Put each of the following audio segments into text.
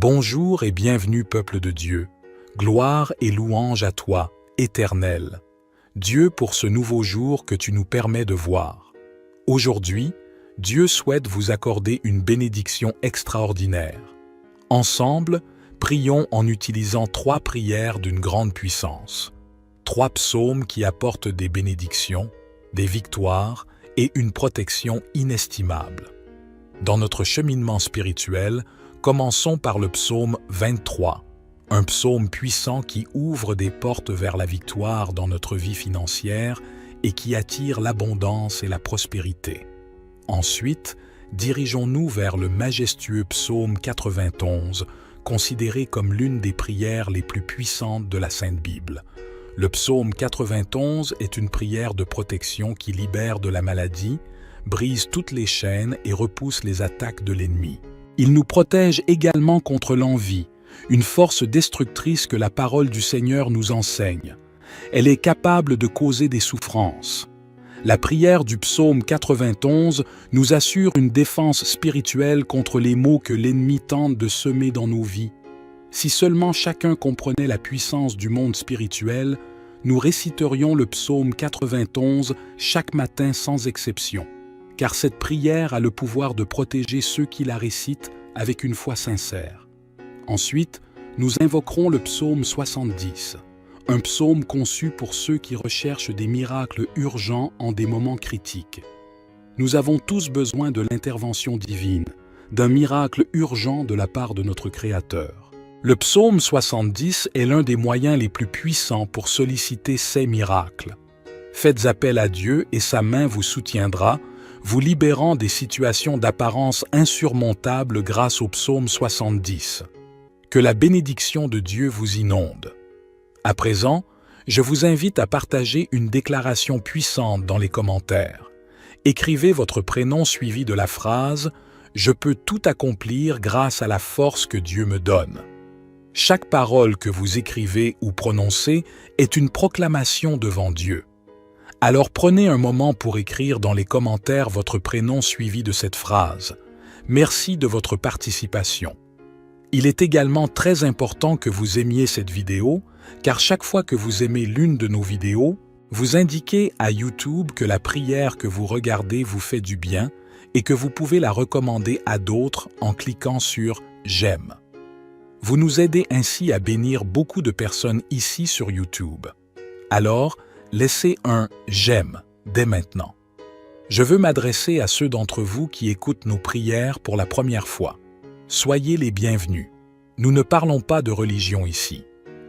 Bonjour et bienvenue peuple de Dieu. Gloire et louange à toi, Éternel. Dieu pour ce nouveau jour que tu nous permets de voir. Aujourd'hui, Dieu souhaite vous accorder une bénédiction extraordinaire. Ensemble, prions en utilisant 3 prières d'une grande puissance. 3 psaumes qui apportent des bénédictions, des victoires et une protection inestimable. Dans notre cheminement spirituel, commençons par le psaume 23, un psaume puissant qui ouvre des portes vers la victoire dans notre vie financière et qui attire l'abondance et la prospérité. Ensuite, dirigeons-nous vers le majestueux psaume 91, considéré comme l'une des prières les plus puissantes de la Sainte Bible. Le psaume 91 est une prière de protection qui libère de la maladie, brise toutes les chaînes et repousse les attaques de l'ennemi. Il nous protège également contre l'envie, une force destructrice que la parole du Seigneur nous enseigne. Elle est capable de causer des souffrances. La prière du psaume 91 nous assure une défense spirituelle contre les maux que l'ennemi tente de semer dans nos vies. Si seulement chacun comprenait la puissance du monde spirituel, nous réciterions le psaume 91 chaque matin sans exception, car cette prière a le pouvoir de protéger ceux qui la récitent avec une foi sincère. Ensuite, nous invoquerons le psaume 70, un psaume conçu pour ceux qui recherchent des miracles urgents en des moments critiques. Nous avons tous besoin de l'intervention divine, d'un miracle urgent de la part de notre Créateur. Le psaume 70 est l'un des moyens les plus puissants pour solliciter ces miracles. Faites appel à Dieu et sa main vous soutiendra, vous libérant des situations d'apparence insurmontables grâce au psaume 70. Que la bénédiction de Dieu vous inonde. À présent, je vous invite à partager une déclaration puissante dans les commentaires. Écrivez votre prénom suivi de la phrase « Je peux tout accomplir grâce à la force que Dieu me donne ». Chaque parole que vous écrivez ou prononcez est une proclamation devant Dieu. Alors prenez un moment pour écrire dans les commentaires votre prénom suivi de cette phrase. Merci de votre participation. Il est également très important que vous aimiez cette vidéo, car chaque fois que vous aimez l'une de nos vidéos, vous indiquez à YouTube que la prière que vous regardez vous fait du bien et que vous pouvez la recommander à d'autres en cliquant sur « J'aime ». Vous nous aidez ainsi à bénir beaucoup de personnes ici sur YouTube. Alors, laissez un « J'aime » dès maintenant. Je veux m'adresser à ceux d'entre vous qui écoutent nos prières pour la première fois. Soyez les bienvenus. Nous ne parlons pas de religion ici.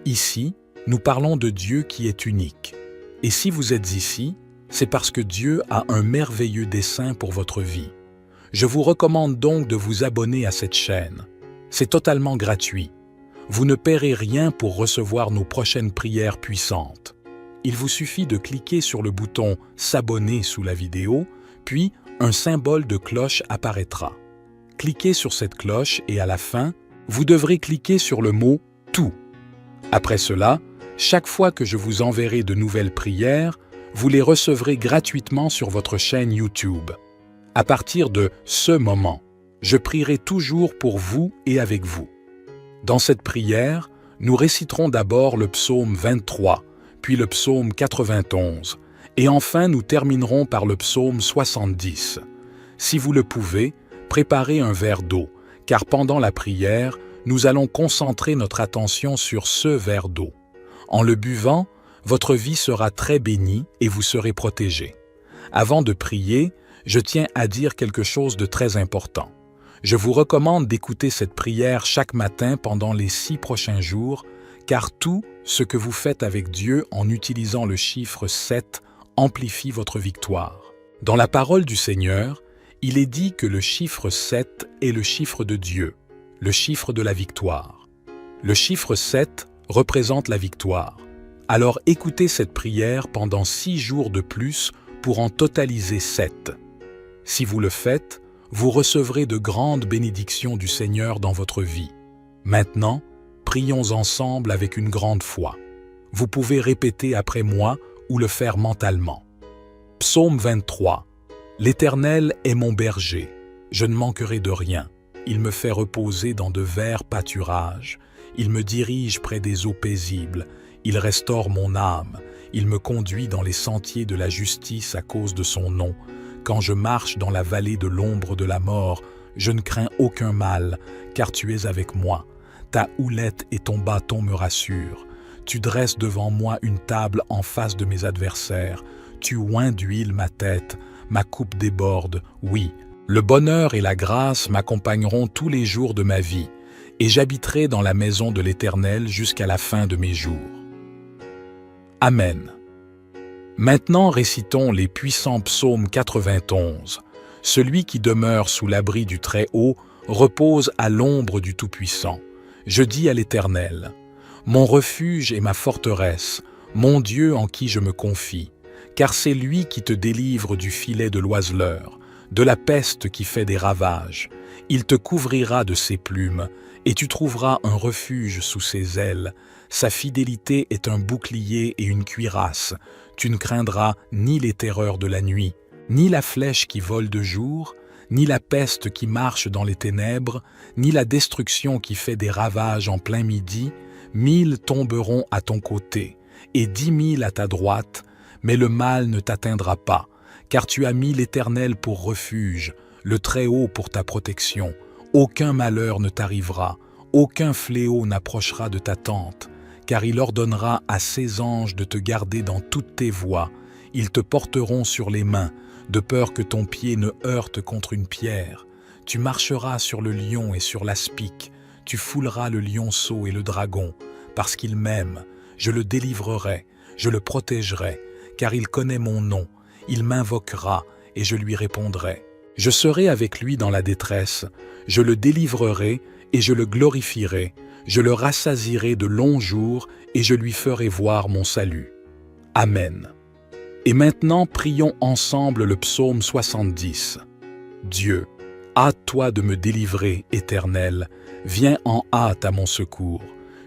Ici, nous parlons de Dieu qui est unique. Et si vous êtes ici, c'est parce que Dieu a un merveilleux dessein pour votre vie. Je vous recommande donc de vous abonner à cette chaîne. C'est totalement gratuit. Vous ne paierez rien pour recevoir nos prochaines prières puissantes. Il vous suffit de cliquer sur le bouton « S'abonner » sous la vidéo, puis un symbole de cloche apparaîtra. Cliquez sur cette cloche et à la fin, vous devrez cliquer sur le mot « Tout ». Après cela, chaque fois que je vous enverrai de nouvelles prières, vous les recevrez gratuitement sur votre chaîne YouTube. À partir de ce moment, je prierai toujours pour vous et avec vous. Dans cette prière, nous réciterons d'abord le psaume 23, puis le psaume 91, et enfin nous terminerons par le psaume 70. Si vous le pouvez, préparez un verre d'eau, car pendant la prière, nous allons concentrer notre attention sur ce verre d'eau. En le buvant, votre vie sera très bénie et vous serez protégé. Avant de prier, je tiens à dire quelque chose de très important. Je vous recommande d'écouter cette prière chaque matin pendant les 6 prochains jours, car tout ce que vous faites avec Dieu en utilisant le chiffre 7 amplifie votre victoire. Dans la parole du Seigneur, il est dit que le chiffre 7 est le chiffre de Dieu, le chiffre de la victoire. Le chiffre 7 représente la victoire. Alors écoutez cette prière pendant 6 jours de plus pour en totaliser 7. Si vous le faites, vous recevrez de grandes bénédictions du Seigneur dans votre vie. Maintenant, prions ensemble avec une grande foi. Vous pouvez répéter après moi ou le faire mentalement. Psaume 23. L'Éternel est mon berger, je ne manquerai de rien. il me fait reposer dans de verts pâturages. Il me dirige près des eaux paisibles. Il restaure mon âme. Il me conduit dans les sentiers de la justice à cause de son nom. Quand je marche dans la vallée de l'ombre de la mort, je ne crains aucun mal, car tu es avec moi. Ta houlette et ton bâton me rassurent. Tu dresses devant moi une table en face de mes adversaires. Tu oins d'huile ma tête, ma coupe déborde, oui. Le bonheur et la grâce m'accompagneront tous les jours de ma vie, et j'habiterai dans la maison de l'Éternel jusqu'à la fin de mes jours. Amen. Maintenant récitons les puissants psaumes 91. Celui qui demeure sous l'abri du Très-Haut repose à l'ombre du Tout-Puissant. Je dis à l'Éternel, mon refuge et ma forteresse, mon Dieu en qui je me confie, car c'est lui qui te délivre du filet de l'oiseleur, de la peste qui fait des ravages. Il te couvrira de ses plumes, et tu trouveras un refuge sous ses ailes. Sa fidélité est un bouclier et une cuirasse. Tu ne craindras ni les terreurs de la nuit, ni la flèche qui vole de jour, ni la peste qui marche dans les ténèbres, ni la destruction qui fait des ravages en plein midi. 1000 tomberont à ton côté, et 10 000 à ta droite, mais le mal ne t'atteindra pas, car tu as mis l'Éternel pour refuge, le Très-Haut pour ta protection. Aucun malheur ne t'arrivera, aucun fléau n'approchera de ta tente, car il ordonnera à ses anges de te garder dans toutes tes voies. Ils te porteront sur les mains, de peur que ton pied ne heurte contre une pierre. Tu marcheras sur le lion et sur l'aspic, tu fouleras le lionceau et le dragon, parce qu'il m'aime, je le délivrerai, je le protégerai, car il connaît mon nom, il m'invoquera et je lui répondrai. Je serai avec lui dans la détresse, je le délivrerai et je le glorifierai, je le rassasierai de longs jours et je lui ferai voir mon salut. Amen. Et maintenant, prions ensemble le psaume 70. Dieu, hâte-toi de me délivrer, Éternel, viens en hâte à mon secours.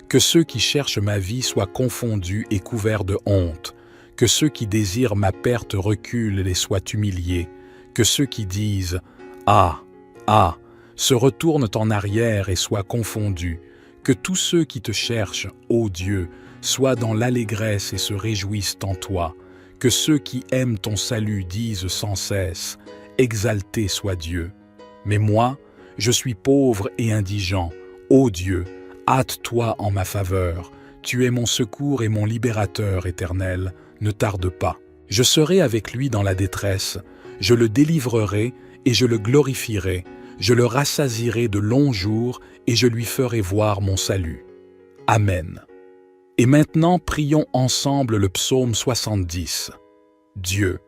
Que ceux qui cherchent ma vie soient confondus et couverts de honte. Que ceux qui désirent ma perte reculent et soient humiliés. Que ceux qui disent « Ah, ah !» se retournent en arrière et soient confondus. Que tous ceux qui te cherchent, ô Dieu, soient dans l'allégresse et se réjouissent en toi. Que ceux qui aiment ton salut disent sans cesse « Exalté soit Dieu !» Mais moi, je suis pauvre et indigent. Ô Dieu, hâte-toi en ma faveur. Tu es mon secours et mon libérateur éternel. Ne tarde pas. Je serai avec lui dans la détresse. Je le délivrerai et je le glorifierai. Je le rassasierai de longs jours et je lui ferai voir mon salut. Amen. Et maintenant, prions ensemble le psaume 70. Dieu,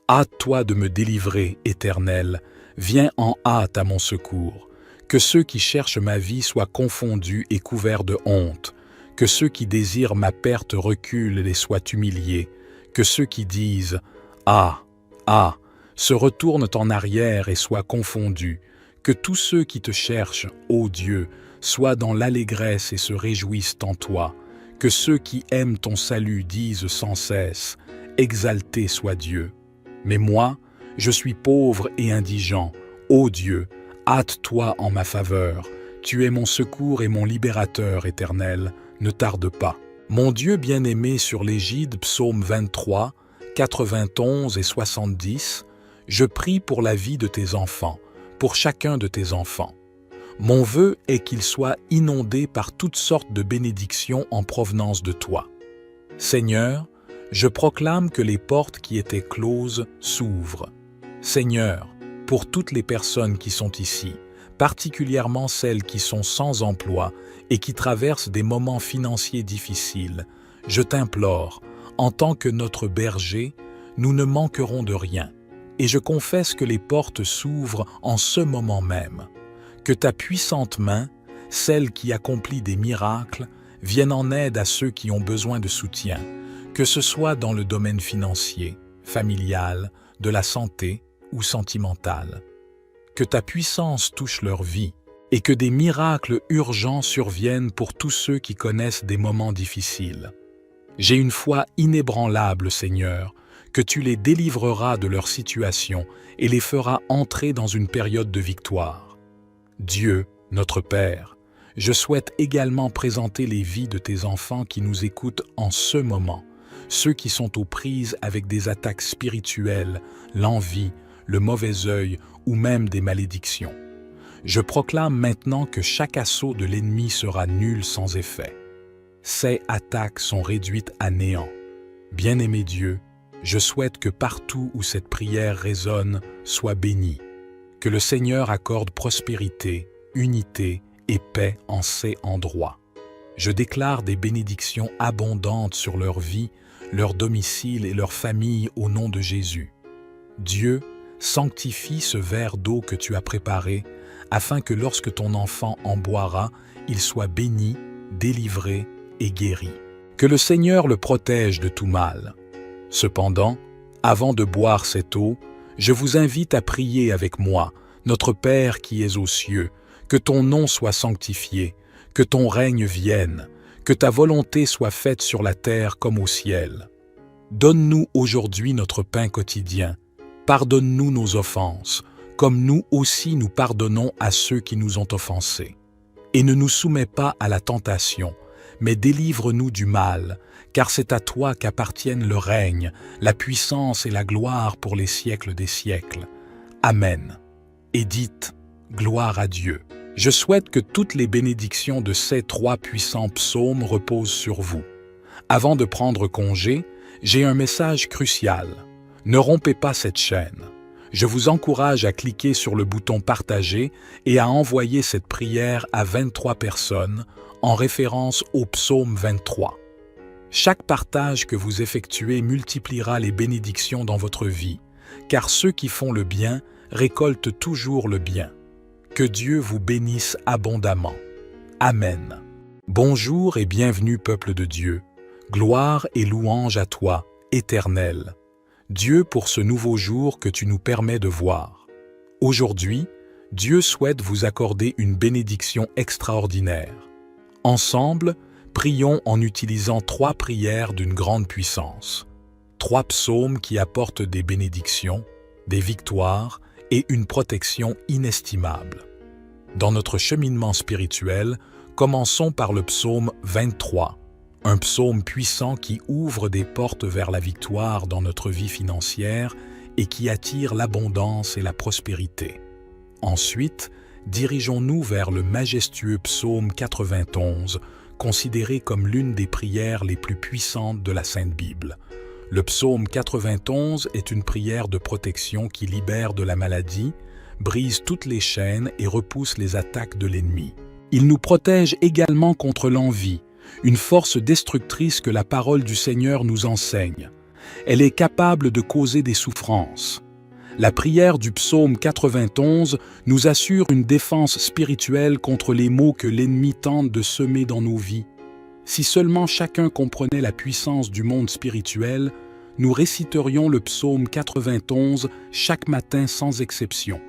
hâte-toi de me délivrer, Éternel. Viens en hâte à mon secours. Que ceux qui cherchent ma vie soient confondus et couverts de honte. Que ceux qui désirent ma perte reculent et soient humiliés. Que ceux qui disent « Ah, ah !» se retournent en arrière et soient confondus. Que tous ceux qui te cherchent, ô Dieu, soient dans l'allégresse et se réjouissent en toi. Que ceux qui aiment ton salut disent sans cesse « Exalté soit Dieu !» Mais moi, je suis pauvre et indigent. Ô Dieu, hâte-toi en ma faveur. Tu es mon secours et mon libérateur éternel. Ne tarde pas. Mon Dieu bien-aimé sur l'égide, psaume 23, 91 et 70, je prie pour la vie de tes enfants, pour chacun de tes enfants. Mon vœu est qu'ils soient inondés par toutes sortes de bénédictions en provenance de toi. Seigneur, je proclame que les portes qui étaient closes s'ouvrent. Seigneur, pour toutes les personnes qui sont ici, particulièrement celles qui sont sans emploi et qui traversent des moments financiers difficiles, je t'implore, en tant que notre berger, nous ne manquerons de rien, et je confesse que les portes s'ouvrent en ce moment même. Que ta puissante main, celle qui accomplit des miracles, vienne en aide à ceux qui ont besoin de soutien, que ce soit dans le domaine financier, familial, de la santé ou sentimental. Que ta puissance touche leur vie et que des miracles urgents surviennent pour tous ceux qui connaissent des moments difficiles. J'ai une foi inébranlable, Seigneur, que tu les délivreras de leur situation et les feras entrer dans une période de victoire. Dieu, notre Père, je souhaite également présenter les vies de tes enfants qui nous écoutent en ce moment, ceux qui sont aux prises avec des attaques spirituelles, l'envie, le mauvais œil ou même des malédictions. Je proclame maintenant que chaque assaut de l'ennemi sera nul sans effet. Ces attaques sont réduites à néant. Bien-aimé Dieu, je souhaite que partout où cette prière résonne soit bénie, que le Seigneur accorde prospérité, unité et paix en ces endroits. Je déclare des bénédictions abondantes sur leur vie, leur domicile et leur famille au nom de Jésus. Dieu, sanctifie ce verre d'eau que tu as préparé, afin que lorsque ton enfant en boira, il soit béni, délivré et guéri. Que le Seigneur le protège de tout mal. Cependant, avant de boire cette eau, je vous invite à prier avec moi, notre Père qui es aux cieux, que ton nom soit sanctifié, que ton règne vienne, que ta volonté soit faite sur la terre comme au ciel. Donne-nous aujourd'hui notre pain quotidien. Pardonne-nous nos offenses, comme nous aussi nous pardonnons à ceux qui nous ont offensés. Et ne nous soumets pas à la tentation, mais délivre-nous du mal, car c'est à toi qu'appartiennent le règne, la puissance et la gloire pour les siècles des siècles. Amen. Et dites, gloire à Dieu. Je souhaite que toutes les bénédictions de ces 3 puissants psaumes reposent sur vous. Avant de prendre congé, j'ai un message crucial. Ne rompez pas cette chaîne. Je vous encourage à cliquer sur le bouton « Partager » et à envoyer cette prière à 23 personnes en référence au psaume 23. Chaque partage que vous effectuez multipliera les bénédictions dans votre vie, car ceux qui font le bien récoltent toujours le bien. Que Dieu vous bénisse abondamment. Amen. Bonjour et bienvenue, peuple de Dieu. Gloire et louange à toi, Éternel. Dieu, pour ce nouveau jour que tu nous permets de voir. Aujourd'hui, Dieu souhaite vous accorder une bénédiction extraordinaire. Ensemble, prions en utilisant 3 prières d'une grande puissance. 3 psaumes qui apportent des bénédictions, des victoires et une protection inestimable. Dans notre cheminement spirituel, commençons par le psaume 23, un psaume puissant qui ouvre des portes vers la victoire dans notre vie financière et qui attire l'abondance et la prospérité. Ensuite, dirigeons-nous vers le majestueux psaume 91, considéré comme l'une des prières les plus puissantes de la Sainte Bible. Le psaume 91 est une prière de protection qui libère de la maladie, brise toutes les chaînes et repousse les attaques de l'ennemi. Il nous protège également contre l'envie, une force destructrice que la parole du Seigneur nous enseigne. Elle est capable de causer des souffrances. La prière du psaume 91 nous assure une défense spirituelle contre les maux que l'ennemi tente de semer dans nos vies. Si seulement chacun comprenait la puissance du monde spirituel, nous réciterions le psaume 91 chaque matin sans exception,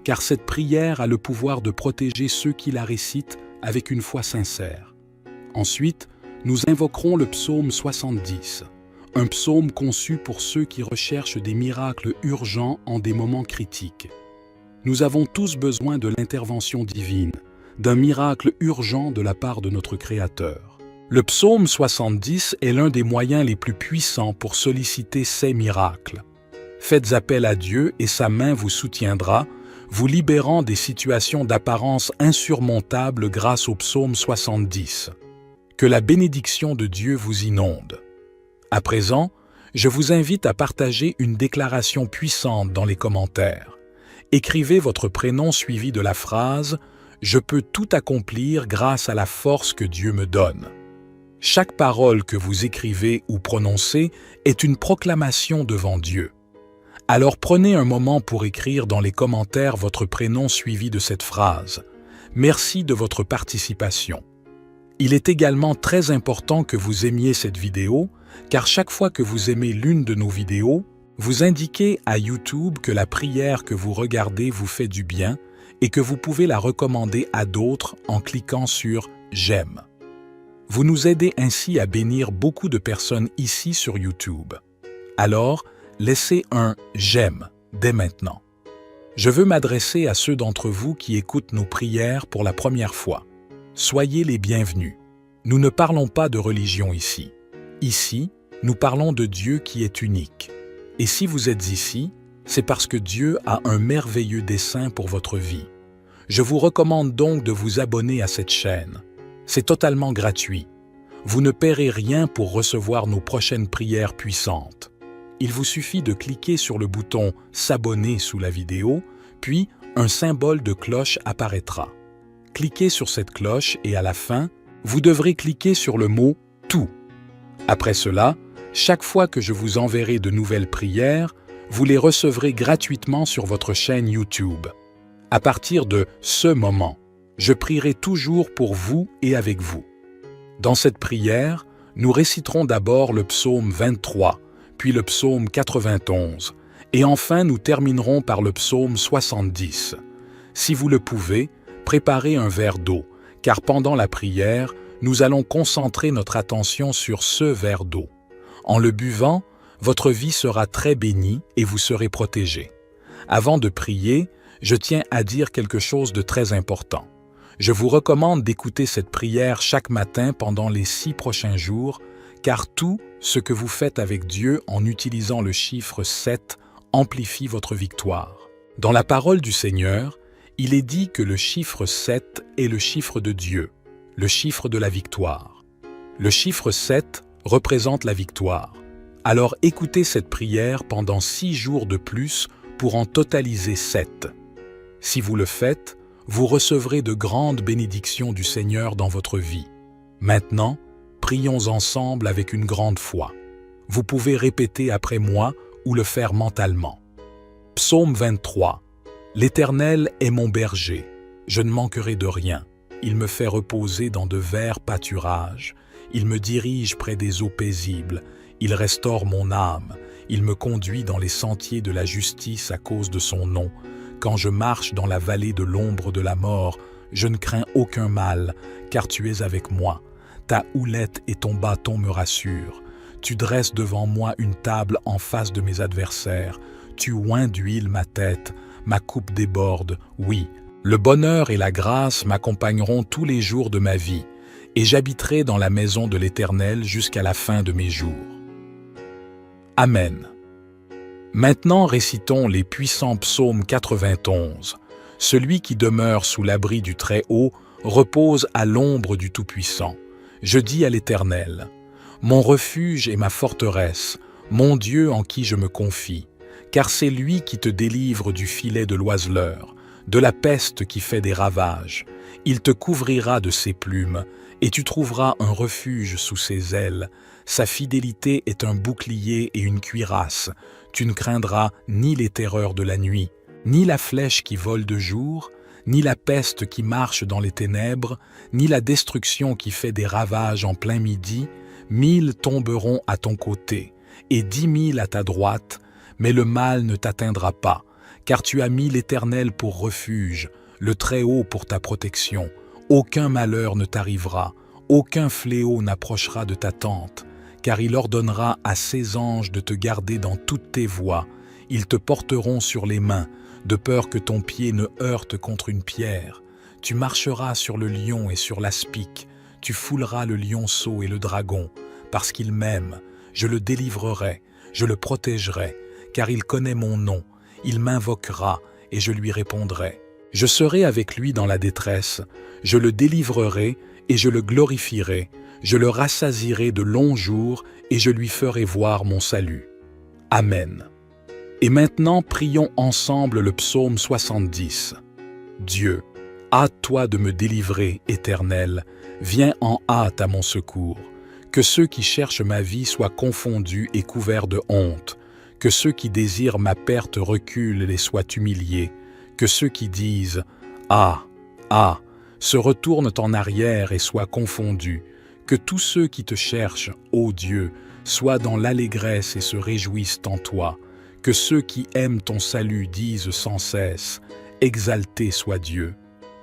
car cette prière a le pouvoir de protéger ceux qui la récitent avec une foi sincère. Ensuite, nous invoquerons le psaume 70, un psaume conçu pour ceux qui recherchent des miracles urgents en des moments critiques. Nous avons tous besoin de l'intervention divine, d'un miracle urgent de la part de notre Créateur. Le psaume 70 est l'un des moyens les plus puissants pour solliciter ces miracles. Faites appel à Dieu et sa main vous soutiendra, vous libérant des situations d'apparence insurmontables grâce au psaume 70. Que la bénédiction de Dieu vous inonde. À présent, je vous invite à partager une déclaration puissante dans les commentaires. Écrivez votre prénom suivi de la phrase « Je peux tout accomplir grâce à la force que Dieu me donne ». Chaque parole que vous écrivez ou prononcez est une proclamation devant Dieu. Alors prenez un moment pour écrire dans les commentaires votre prénom suivi de cette phrase. Merci de votre participation. Il est également très important que vous aimiez cette vidéo, car chaque fois que vous aimez l'une de nos vidéos, vous indiquez à YouTube que la prière que vous regardez vous fait du bien et que vous pouvez la recommander à d'autres en cliquant sur « J'aime ». Vous nous aidez ainsi à bénir beaucoup de personnes ici sur YouTube. Alors, laissez un « J'aime » dès maintenant. Je veux m'adresser à ceux d'entre vous qui écoutent nos prières pour la première fois. Soyez les bienvenus. Nous ne parlons pas de religion ici. Ici, nous parlons de Dieu qui est unique. Et si vous êtes ici, c'est parce que Dieu a un merveilleux dessein pour votre vie. Je vous recommande donc de vous abonner à cette chaîne. C'est totalement gratuit. Vous ne paierez rien pour recevoir nos prochaines prières puissantes. Il vous suffit de cliquer sur le bouton « S'abonner » sous la vidéo, puis un symbole de cloche apparaîtra. Cliquez sur cette cloche et à la fin, vous devrez cliquer sur le mot « Tout ». Après cela, chaque fois que je vous enverrai de nouvelles prières, vous les recevrez gratuitement sur votre chaîne YouTube. À partir de ce moment, je prierai toujours pour vous et avec vous. Dans cette prière, nous réciterons d'abord le psaume 23, puis le psaume 91, et enfin nous terminerons par le psaume 70. Si vous le pouvez, préparez un verre d'eau, car pendant la prière, nous allons concentrer notre attention sur ce verre d'eau. En le buvant, votre vie sera très bénie et vous serez protégé. Avant de prier, je tiens à dire quelque chose de très important. Je vous recommande d'écouter cette prière chaque matin pendant les 6 prochains jours, car tout ce que vous faites avec Dieu en utilisant le chiffre 7 amplifie votre victoire. Dans la parole du Seigneur, il est dit que le chiffre 7 est le chiffre de Dieu, le chiffre de la victoire. Le chiffre 7 représente la victoire. Alors écoutez cette prière pendant 6 jours de plus pour en totaliser 7. Si vous le faites, vous recevrez de grandes bénédictions du Seigneur dans votre vie. Maintenant, prions ensemble avec une grande foi. Vous pouvez répéter après moi ou le faire mentalement. Psaume 23. L'Éternel est mon berger. Je ne manquerai de rien. Il me fait reposer dans de verts pâturages. Il me dirige près des eaux paisibles. Il restaure mon âme. Il me conduit dans les sentiers de la justice à cause de son nom. Quand je marche dans la vallée de l'ombre de la mort, je ne crains aucun mal, car tu es avec moi. Ta houlette et ton bâton me rassurent. Tu dresses devant moi une table en face de mes adversaires. Tu oins d'huile ma tête, ma coupe déborde. Oui, le bonheur et la grâce m'accompagneront tous les jours de ma vie, et j'habiterai dans la maison de l'Éternel jusqu'à la fin de mes jours. Amen. Maintenant récitons les puissants psaumes 91. Celui qui demeure sous l'abri du Très-Haut repose à l'ombre du Tout-Puissant. Je dis à l'Éternel, mon refuge et ma forteresse, mon Dieu en qui je me confie, car c'est lui qui te délivre du filet de l'oiseleur, de la peste qui fait des ravages. Il te couvrira de ses plumes, et tu trouveras un refuge sous ses ailes. Sa fidélité est un bouclier et une cuirasse. Tu ne craindras ni les terreurs de la nuit, ni la flèche qui vole de jour, ni la peste qui marche dans les ténèbres, ni la destruction qui fait des ravages en plein midi. 1000 tomberont à ton côté, et 10 000 à ta droite, mais le mal ne t'atteindra pas, car tu as mis l'Éternel pour refuge, le Très-Haut pour ta protection. Aucun malheur ne t'arrivera, aucun fléau n'approchera de ta tente, car il ordonnera à ses anges de te garder dans toutes tes voies. Ils te porteront sur les mains, de peur que ton pied ne heurte contre une pierre. Tu marcheras sur le lion et sur l'aspic, tu fouleras le lionceau et le dragon, parce qu'il m'aime, je le délivrerai, je le protégerai, car il connaît mon nom, il m'invoquera et je lui répondrai. Je serai avec lui dans la détresse, je le délivrerai et je le glorifierai, je le rassasierai de longs jours et je lui ferai voir mon salut. Amen. Et maintenant, prions ensemble le psaume 70. Dieu, hâte-toi de me délivrer, Éternel, viens en hâte à mon secours. Que ceux qui cherchent ma vie soient confondus et couverts de honte. Que ceux qui désirent ma perte reculent et soient humiliés. Que ceux qui disent « Ah, ah !» se retournent en arrière et soient confondus. Que tous ceux qui te cherchent, ô Dieu, soient dans l'allégresse et se réjouissent en toi. Que ceux qui aiment ton salut disent sans cesse « Exalté soit Dieu !»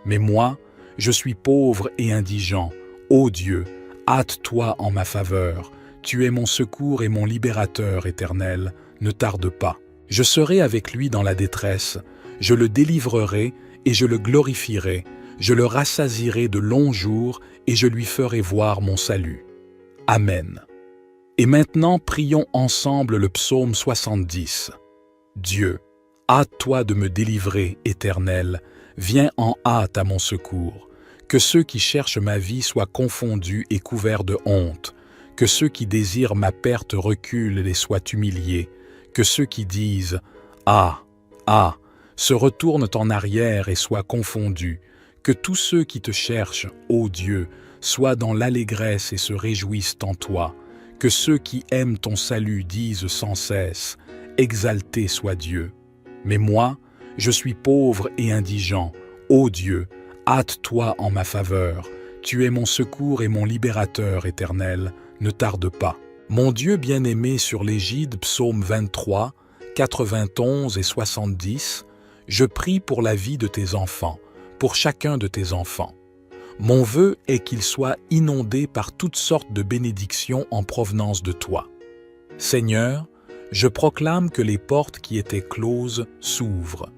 Mais moi, je suis pauvre et indigent. Ô Dieu, hâte-toi en ma faveur. Tu es mon secours et mon libérateur, Éternel. Ne tarde pas. Je serai avec lui dans la détresse. Je le délivrerai et je le glorifierai, je le rassasierai de longs jours et je lui ferai voir mon salut. Amen. Et maintenant, prions ensemble le psaume 70. Dieu, hâte-toi de me délivrer, Éternel, viens en hâte à mon secours. Que ceux qui cherchent ma vie soient confondus et couverts de honte. Que ceux qui désirent ma perte reculent et soient humiliés. Que ceux qui disent « Ah, ah !» se retournent en arrière et soient confondus. Que tous ceux qui te cherchent, ô Dieu, soient dans l'allégresse et se réjouissent en toi. Que ceux qui aiment ton salut disent sans cesse « Exalté soit Dieu !» Mais moi, je suis pauvre et indigent. Ô Dieu, hâte-toi en ma faveur. Tu es mon secours et mon libérateur éternel. Ne tarde pas. Mon Dieu bien-aimé sur l'égide, psaume 23, 91 et 70, je prie pour la vie de tes enfants, pour chacun de tes enfants. Mon vœu est qu'ils soient inondés par toutes sortes de bénédictions en provenance de toi. Seigneur, je proclame que les portes qui étaient closes s'ouvrent.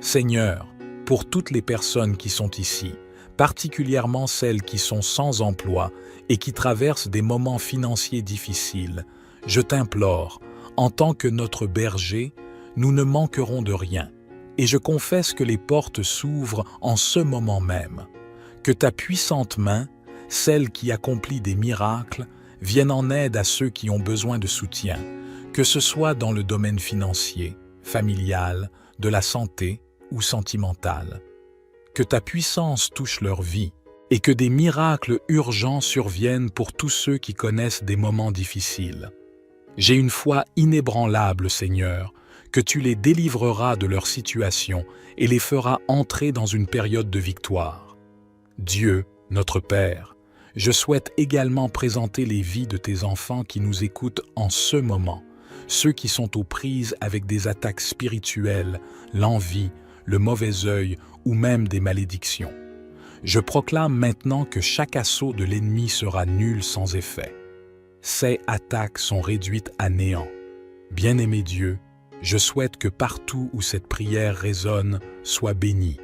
Seigneur, pour toutes les personnes qui sont ici, particulièrement celles qui sont sans emploi et qui traversent des moments financiers difficiles, je t'implore, en tant que notre berger, nous ne manquerons de rien, et je confesse que les portes s'ouvrent en ce moment même. Que ta puissante main, celle qui accomplit des miracles, vienne en aide à ceux qui ont besoin de soutien, que ce soit dans le domaine financier, familial, de la santé ou sentimental. Que ta puissance touche leur vie et que des miracles urgents surviennent pour tous ceux qui connaissent des moments difficiles. J'ai une foi inébranlable, Seigneur, que tu les délivreras de leur situation et les feras entrer dans une période de victoire. Dieu, notre Père, je souhaite également présenter les vies de tes enfants qui nous écoutent en ce moment, ceux qui sont aux prises avec des attaques spirituelles, l'envie, le mauvais œil ou même des malédictions. Je proclame maintenant que chaque assaut de l'ennemi sera nul sans effet. Ces attaques sont réduites à néant. Bien-aimé Dieu, je souhaite que partout où cette prière résonne soit bénie,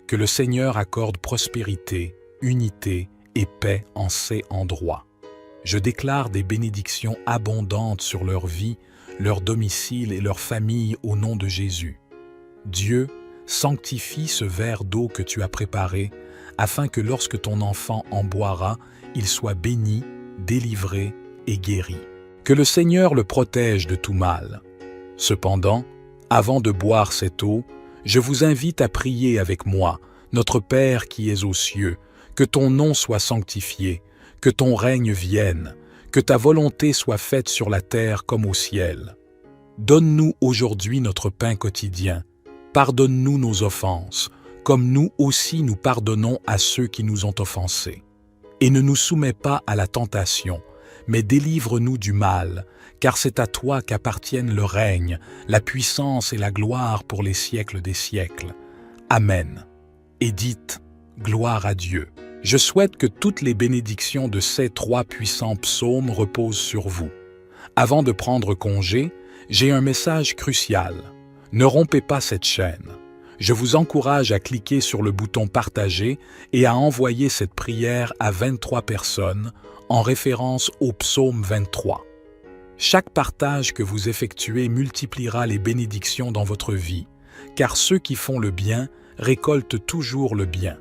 que le Seigneur accorde prospérité, unité et paix en ces endroits. Je déclare des bénédictions abondantes sur leur vie, leur domicile et leur famille au nom de Jésus. Dieu, sanctifie ce verre d'eau que tu as préparé, afin que lorsque ton enfant en boira, il soit béni, délivré et guéri. Que le Seigneur le protège de tout mal. Cependant, avant de boire cette eau, je vous invite à prier avec moi, notre Père qui es aux cieux, que ton nom soit sanctifié, que ton règne vienne, que ta volonté soit faite sur la terre comme au ciel. Donne-nous aujourd'hui notre pain quotidien. Pardonne-nous nos offenses, comme nous aussi nous pardonnons à ceux qui nous ont offensés. Et ne nous soumets pas à la tentation, mais délivre-nous du mal, car c'est à toi qu'appartiennent le règne, la puissance et la gloire pour les siècles des siècles. Amen. Et dites, gloire à Dieu. Je souhaite que toutes les bénédictions de ces 3 puissants psaumes reposent sur vous. Avant de prendre congé, j'ai un message crucial. Ne rompez pas cette chaîne. Je vous encourage à cliquer sur le bouton « Partager » et à envoyer cette prière à 23 personnes en référence au psaume 23. Chaque partage que vous effectuez multipliera les bénédictions dans votre vie, car ceux qui font le bien récoltent toujours le bien.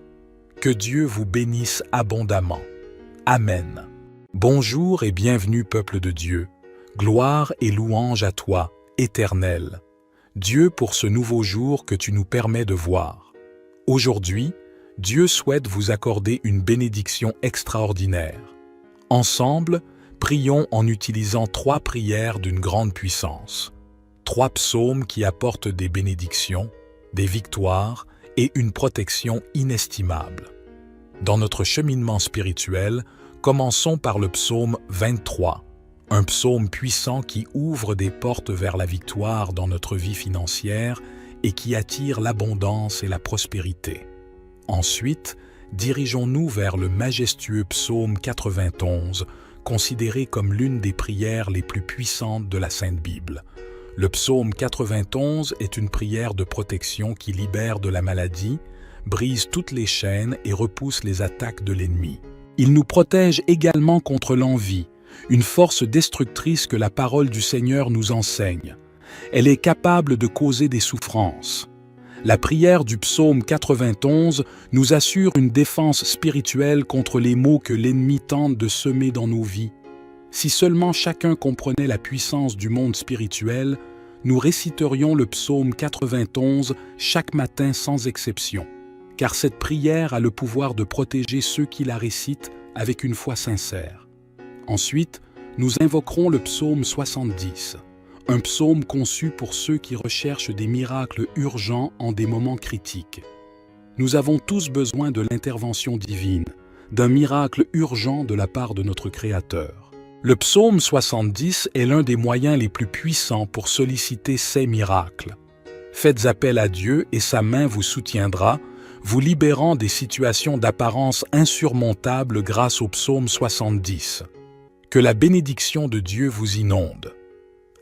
Que Dieu vous bénisse abondamment. Amen. Bonjour et bienvenue, peuple de Dieu. Gloire et louange à toi, Éternel. Dieu, pour ce nouveau jour que tu nous permets de voir. Aujourd'hui, Dieu souhaite vous accorder une bénédiction extraordinaire. Ensemble, prions en utilisant 3 prières d'une grande puissance. 3 psaumes qui apportent des bénédictions, des victoires et une protection inestimable. Dans notre cheminement spirituel, commençons par le psaume 23. Un psaume puissant qui ouvre des portes vers la victoire dans notre vie financière et qui attire l'abondance et la prospérité. Ensuite, dirigeons-nous vers le majestueux psaume 91, considéré comme l'une des prières les plus puissantes de la Sainte Bible. Le psaume 91 est une prière de protection qui libère de la maladie, brise toutes les chaînes et repousse les attaques de l'ennemi. Il nous protège également contre l'envie, une force destructrice que la parole du Seigneur nous enseigne. Elle est capable de causer des souffrances. La prière du psaume 91 nous assure une défense spirituelle contre les maux que l'ennemi tente de semer dans nos vies. Si seulement chacun comprenait la puissance du monde spirituel, nous réciterions le psaume 91 chaque matin sans exception, car cette prière a le pouvoir de protéger ceux qui la récitent avec une foi sincère. Ensuite, nous invoquerons le psaume 70, un psaume conçu pour ceux qui recherchent des miracles urgents en des moments critiques. Nous avons tous besoin de l'intervention divine, d'un miracle urgent de la part de notre Créateur. Le psaume 70 est l'un des moyens les plus puissants pour solliciter ces miracles. Faites appel à Dieu et sa main vous soutiendra, vous libérant des situations d'apparence insurmontables grâce au psaume 70. Que la bénédiction de Dieu vous inonde.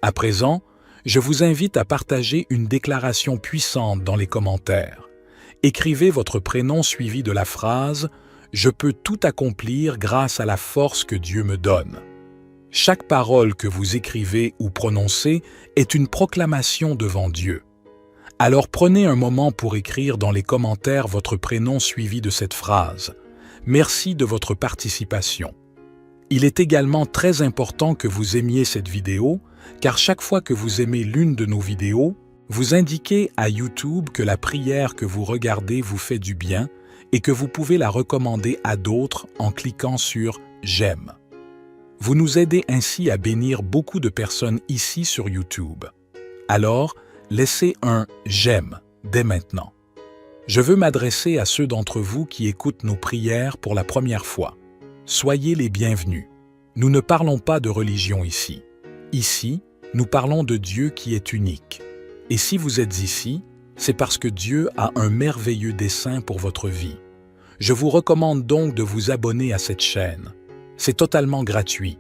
À présent, je vous invite à partager une déclaration puissante dans les commentaires. Écrivez votre prénom suivi de la phrase « Je peux tout accomplir grâce à la force que Dieu me donne ». Chaque parole que vous écrivez ou prononcez est une proclamation devant Dieu. Alors prenez un moment pour écrire dans les commentaires votre prénom suivi de cette phrase. Merci de votre participation. Il est également très important que vous aimiez cette vidéo, car chaque fois que vous aimez l'une de nos vidéos, vous indiquez à YouTube que la prière que vous regardez vous fait du bien et que vous pouvez la recommander à d'autres en cliquant sur « J'aime ». Vous nous aidez ainsi à bénir beaucoup de personnes ici sur YouTube. Alors, laissez un « J'aime » dès maintenant. Je veux m'adresser à ceux d'entre vous qui écoutent nos prières pour la première fois. Soyez les bienvenus. Nous ne parlons pas de religion ici. Ici, nous parlons de Dieu qui est unique. Et si vous êtes ici, c'est parce que Dieu a un merveilleux dessein pour votre vie. Je vous recommande donc de vous abonner à cette chaîne. C'est totalement gratuit.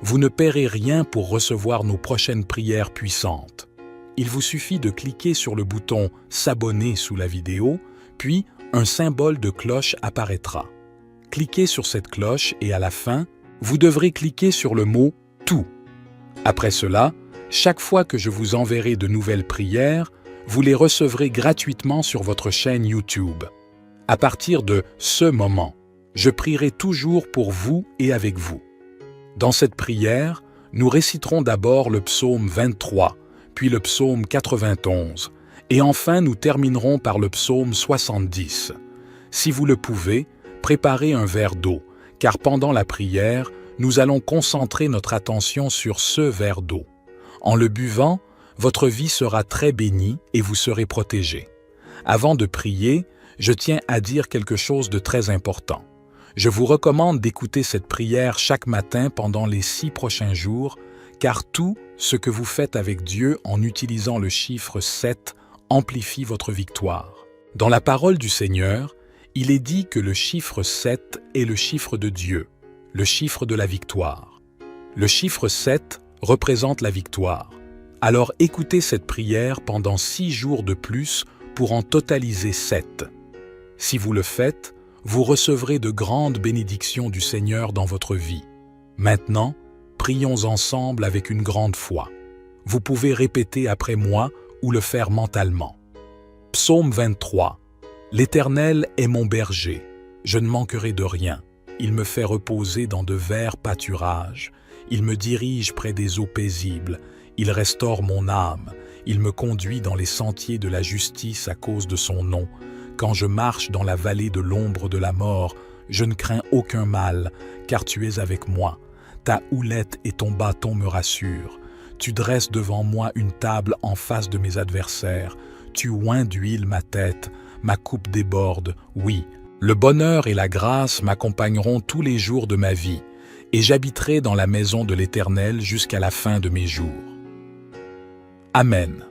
Vous ne paierez rien pour recevoir nos prochaines prières puissantes. Il vous suffit de cliquer sur le bouton « S'abonner » sous la vidéo, puis un symbole de cloche apparaîtra. Cliquez sur cette cloche et à la fin, vous devrez cliquer sur le mot « Tout ». Après cela, chaque fois que je vous enverrai de nouvelles prières, vous les recevrez gratuitement sur votre chaîne YouTube. À partir de ce moment, je prierai toujours pour vous et avec vous. Dans cette prière, nous réciterons d'abord le psaume 23, puis le psaume 91, et enfin nous terminerons par le psaume 70. Si vous le pouvez, préparez un verre d'eau, car pendant la prière, nous allons concentrer notre attention sur ce verre d'eau. En le buvant, votre vie sera très bénie et vous serez protégé. Avant de prier, je tiens à dire quelque chose de très important. Je vous recommande d'écouter cette prière chaque matin pendant les 6 prochains jours, car tout ce que vous faites avec Dieu en utilisant le chiffre 7 amplifie votre victoire. Dans la parole du Seigneur, il est dit que le chiffre 7 est le chiffre de Dieu, le chiffre de la victoire. Le chiffre 7 représente la victoire. Alors écoutez cette prière pendant 6 jours de plus pour en totaliser 7. Si vous le faites, vous recevrez de grandes bénédictions du Seigneur dans votre vie. Maintenant, prions ensemble avec une grande foi. Vous pouvez répéter après moi ou le faire mentalement. Psaume 23. L'Éternel est mon berger. Je ne manquerai de rien. Il me fait reposer dans de verts pâturages. Il me dirige près des eaux paisibles. Il restaure mon âme. Il me conduit dans les sentiers de la justice à cause de son nom. Quand je marche dans la vallée de l'ombre de la mort, je ne crains aucun mal, car tu es avec moi. Ta houlette et ton bâton me rassurent. Tu dresses devant moi une table en face de mes adversaires. Tu oins d'huile ma tête, ma coupe déborde. Oui, le bonheur et la grâce m'accompagneront tous les jours de ma vie, et j'habiterai dans la maison de l'Éternel jusqu'à la fin de mes jours. Amen.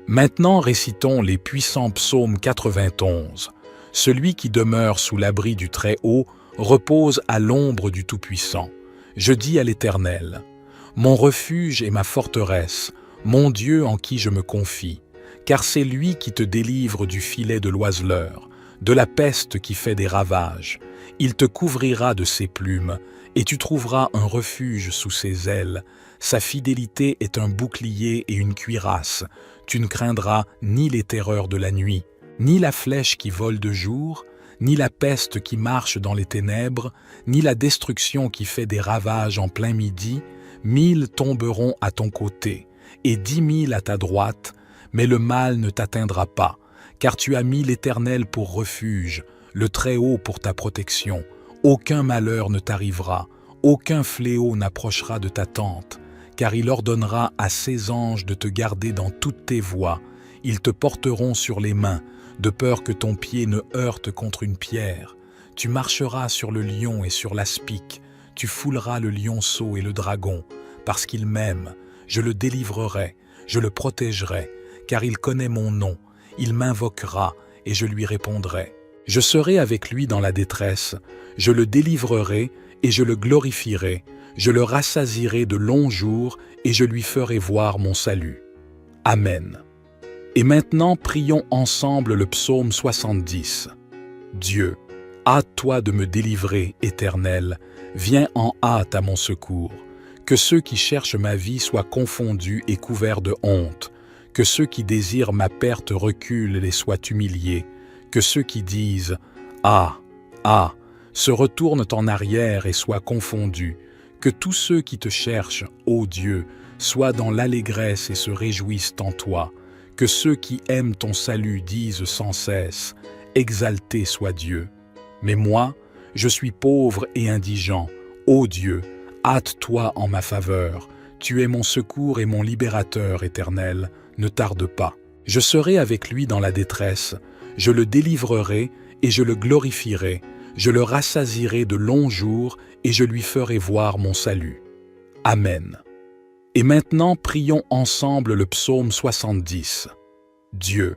Maintenant récitons les puissants psaumes 91. Celui qui demeure sous l'abri du Très-Haut repose à l'ombre du Tout-Puissant. Je dis à l'Éternel, « Mon refuge et ma forteresse, mon Dieu en qui je me confie, car c'est lui qui te délivre du filet de l'oiseleur, de la peste qui fait des ravages. Il te couvrira de ses plumes, et tu trouveras un refuge sous ses ailes. Sa fidélité est un bouclier et une cuirasse. Tu ne craindras ni les terreurs de la nuit, ni la flèche qui vole de jour, ni la peste qui marche dans les ténèbres, ni la destruction qui fait des ravages en plein midi. 1000 tomberont à ton côté, et 10 000 à ta droite, mais le mal ne t'atteindra pas, car tu as mis l'Éternel pour refuge, le Très-Haut pour ta protection. Aucun malheur ne t'arrivera, aucun fléau n'approchera de ta tente, car il ordonnera à ses anges de te garder dans toutes tes voies. Ils te porteront sur les mains, de peur que ton pied ne heurte contre une pierre. Tu marcheras sur le lion et sur l'aspic, tu fouleras le lionceau et le dragon, parce qu'il m'aime, je le délivrerai, je le protégerai, car il connaît mon nom, il m'invoquera et je lui répondrai. Je serai avec lui dans la détresse, je le délivrerai et je le glorifierai, je le rassasierai de longs jours et je lui ferai voir mon salut. Amen. Et maintenant, prions ensemble le psaume 70. Dieu, hâte-toi de me délivrer, Éternel, viens en hâte à mon secours. Que ceux qui cherchent ma vie soient confondus et couverts de honte. Que ceux qui désirent ma perte reculent et soient humiliés. Que ceux qui disent « Ah, ah !» se retournent en arrière et soient confondus. Que tous ceux qui te cherchent, ô Dieu, soient dans l'allégresse et se réjouissent en toi. Que ceux qui aiment ton salut disent sans cesse « Exalté soit Dieu !» Mais moi, je suis pauvre et indigent. Ô Dieu, hâte-toi en ma faveur. Tu es mon secours et mon libérateur éternel. Ne tarde pas. Je serai avec lui dans la détresse. Je le délivrerai et je le glorifierai. Je le rassasierai de longs jours et je lui ferai voir mon salut. Amen. Et maintenant, prions ensemble le psaume 70. Dieu,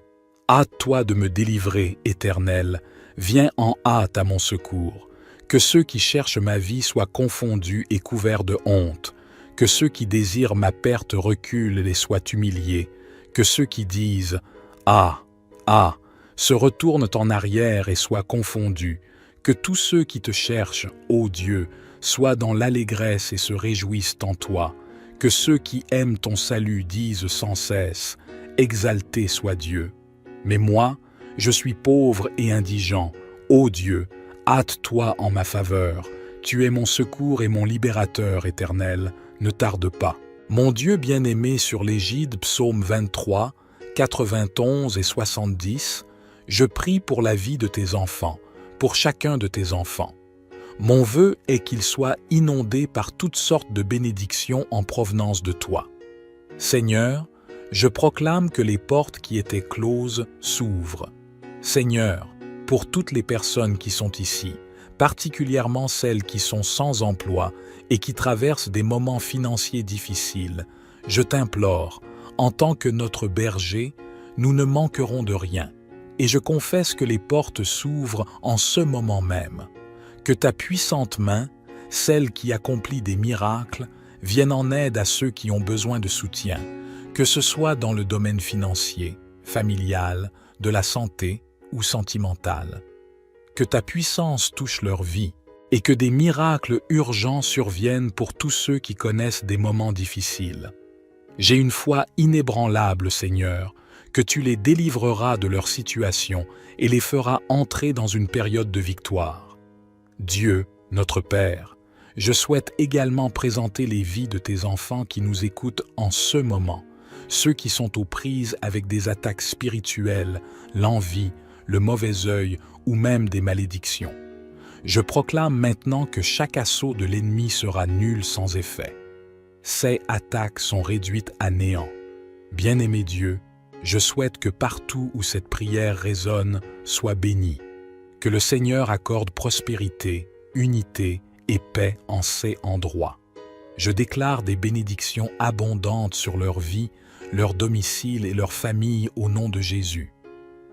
hâte-toi de me délivrer, Éternel. Viens en hâte à mon secours. Que ceux qui cherchent ma vie soient confondus et couverts de honte. Que ceux qui désirent ma perte reculent et soient humiliés. Que ceux qui disent « Ah, ah !» se retournent en arrière et soient confondus. Que tous ceux qui te cherchent, ô Dieu, soient dans l'allégresse et se réjouissent en toi. Que ceux qui aiment ton salut disent sans cesse « Exalté soit Dieu !» Mais moi, je suis pauvre et indigent. Ô Dieu, hâte-toi en ma faveur. Tu es mon secours et mon libérateur éternel. Ne tarde pas. Mon Dieu bien-aimé sur l'égide, psaume 23, 91 et 70, je prie pour la vie de tes enfants, pour chacun de tes enfants. Mon vœu est qu'ils soient inondés par toutes sortes de bénédictions en provenance de toi. Seigneur, je proclame que les portes qui étaient closes s'ouvrent. Seigneur, pour toutes les personnes qui sont ici, particulièrement celles qui sont sans emploi et qui traversent des moments financiers difficiles, je t'implore, en tant que notre berger, nous ne manquerons de rien, et je confesse que les portes s'ouvrent en ce moment même. Que ta puissante main, celle qui accomplit des miracles, vienne en aide à ceux qui ont besoin de soutien, que ce soit dans le domaine financier, familial, de la santé ou sentimental. Que ta puissance touche leur vie et que des miracles urgents surviennent pour tous ceux qui connaissent des moments difficiles. J'ai une foi inébranlable, Seigneur, que tu les délivreras de leur situation et les feras entrer dans une période de victoire. Dieu, notre Père, je souhaite également présenter les vies de tes enfants qui nous écoutent en ce moment, ceux qui sont aux prises avec des attaques spirituelles, l'envie, le mauvais œil ou même des malédictions. Je proclame maintenant que chaque assaut de l'ennemi sera nul sans effet. Ces attaques sont réduites à néant. Bien-aimé Dieu, je souhaite que partout où cette prière résonne soit bénie, que le Seigneur accorde prospérité, unité et paix en ces endroits. Je déclare des bénédictions abondantes sur leur vie, leur domicile et leur famille au nom de Jésus.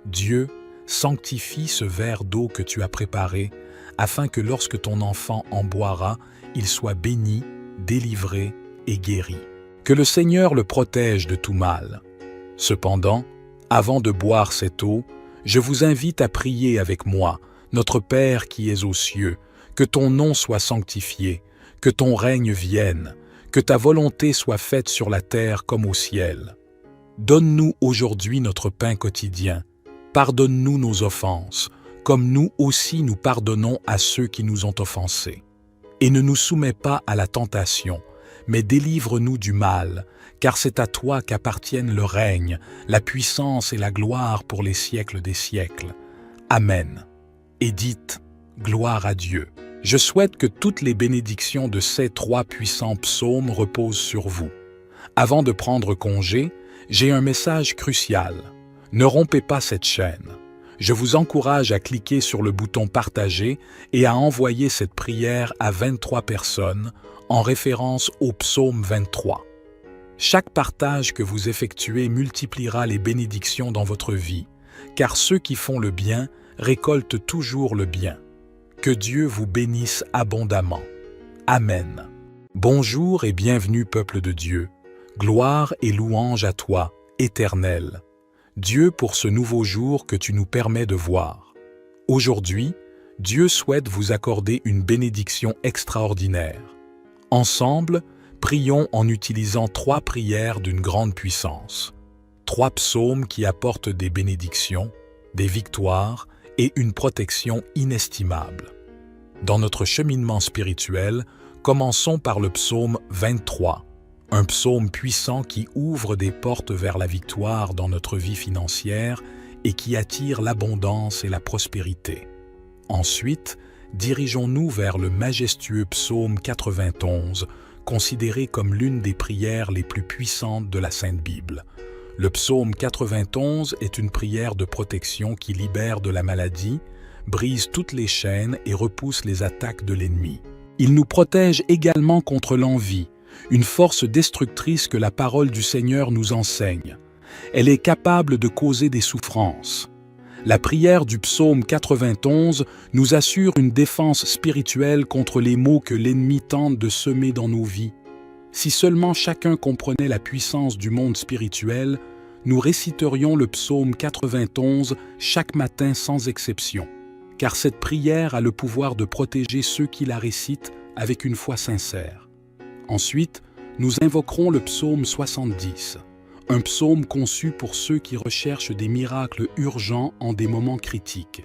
Dieu, sanctifie ce verre d'eau que tu as préparé, afin que lorsque ton enfant en boira, il soit béni, délivré et guéri. Que le Seigneur le protège de tout mal. Cependant, avant de boire cette eau, je vous invite à prier avec moi, notre Père qui es aux cieux, que ton nom soit sanctifié, que ton règne vienne, que ta volonté soit faite sur la terre comme au ciel. Donne-nous aujourd'hui notre pain quotidien. Pardonne-nous nos offenses, comme nous aussi nous pardonnons à ceux qui nous ont offensés. Et ne nous soumets pas à la tentation, mais délivre-nous du mal, car c'est à toi qu'appartiennent le règne, la puissance et la gloire pour les siècles des siècles. Amen. Et dites, gloire à Dieu. Je souhaite que toutes les bénédictions de ces 3 puissants psaumes reposent sur vous. Avant de prendre congé, j'ai un message crucial. Ne rompez pas cette chaîne. Je vous encourage à cliquer sur le bouton « Partager » et à envoyer cette prière à 23 personnes en référence au psaume 23. Chaque partage que vous effectuez multipliera les bénédictions dans votre vie, car ceux qui font le bien récoltent toujours le bien. Que Dieu vous bénisse abondamment. Amen. Bonjour et bienvenue, peuple de Dieu. Gloire et louange à toi, Éternel. Dieu, pour ce nouveau jour que tu nous permets de voir. Aujourd'hui, Dieu souhaite vous accorder une bénédiction extraordinaire. Ensemble, prions en utilisant 3 prières d'une grande puissance. 3 psaumes qui apportent des bénédictions, des victoires et une protection inestimable. Dans notre cheminement spirituel, commençons par le psaume 23, un psaume puissant qui ouvre des portes vers la victoire dans notre vie financière et qui attire l'abondance et la prospérité. Ensuite, dirigeons-nous vers le majestueux psaume 91, considéré comme l'une des prières les plus puissantes de la Sainte Bible. Le psaume 91 est une prière de protection qui libère de la maladie, brise toutes les chaînes et repousse les attaques de l'ennemi. Il nous protège également contre l'envie, une force destructrice que la parole du Seigneur nous enseigne. Elle est capable de causer des souffrances. La prière du psaume 91 nous assure une défense spirituelle contre les maux que l'ennemi tente de semer dans nos vies. Si seulement chacun comprenait la puissance du monde spirituel, nous réciterions le psaume 91 chaque matin sans exception, car cette prière a le pouvoir de protéger ceux qui la récitent avec une foi sincère. Ensuite, nous invoquerons le psaume 70, un psaume conçu pour ceux qui recherchent des miracles urgents en des moments critiques.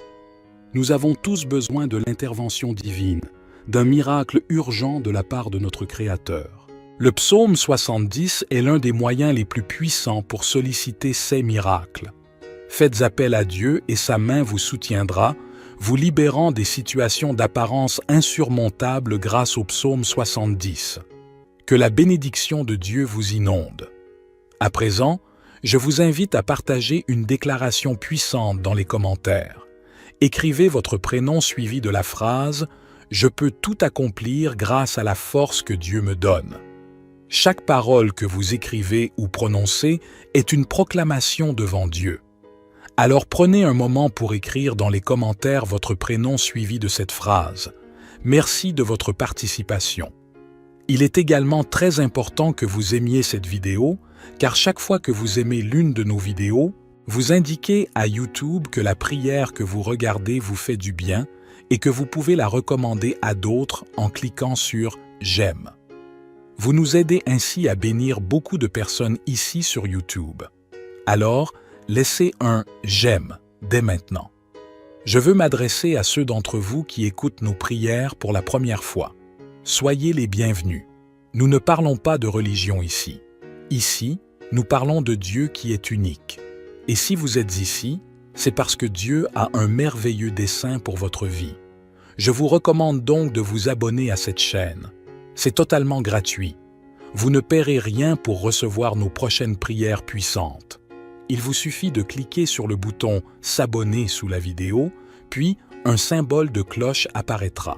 Nous avons tous besoin de l'intervention divine, d'un miracle urgent de la part de notre Créateur. Le psaume 70 est l'un des moyens les plus puissants pour solliciter ces miracles. Faites appel à Dieu et sa main vous soutiendra, vous libérant des situations d'apparence insurmontables grâce au psaume 70. Que la bénédiction de Dieu vous inonde. À présent, je vous invite à partager une déclaration puissante dans les commentaires. Écrivez votre prénom suivi de la phrase « Je peux tout accomplir grâce à la force que Dieu me donne ». Chaque parole que vous écrivez ou prononcez est une proclamation devant Dieu. Alors prenez un moment pour écrire dans les commentaires votre prénom suivi de cette phrase. Merci de votre participation. Il est également très important que vous aimiez cette vidéo, car chaque fois que vous aimez l'une de nos vidéos, vous indiquez à YouTube que la prière que vous regardez vous fait du bien et que vous pouvez la recommander à d'autres en cliquant sur « J'aime ». Vous nous aidez ainsi à bénir beaucoup de personnes ici sur YouTube. Alors, laissez un « J'aime » dès maintenant. Je veux m'adresser à ceux d'entre vous qui écoutent nos prières pour la première fois. Soyez les bienvenus. Nous ne parlons pas de religion ici. Ici, nous parlons de Dieu qui est unique. Et si vous êtes ici, c'est parce que Dieu a un merveilleux dessein pour votre vie. Je vous recommande donc de vous abonner à cette chaîne. C'est totalement gratuit. Vous ne paierez rien pour recevoir nos prochaines prières puissantes. Il vous suffit de cliquer sur le bouton « S'abonner » sous la vidéo, puis un symbole de cloche apparaîtra.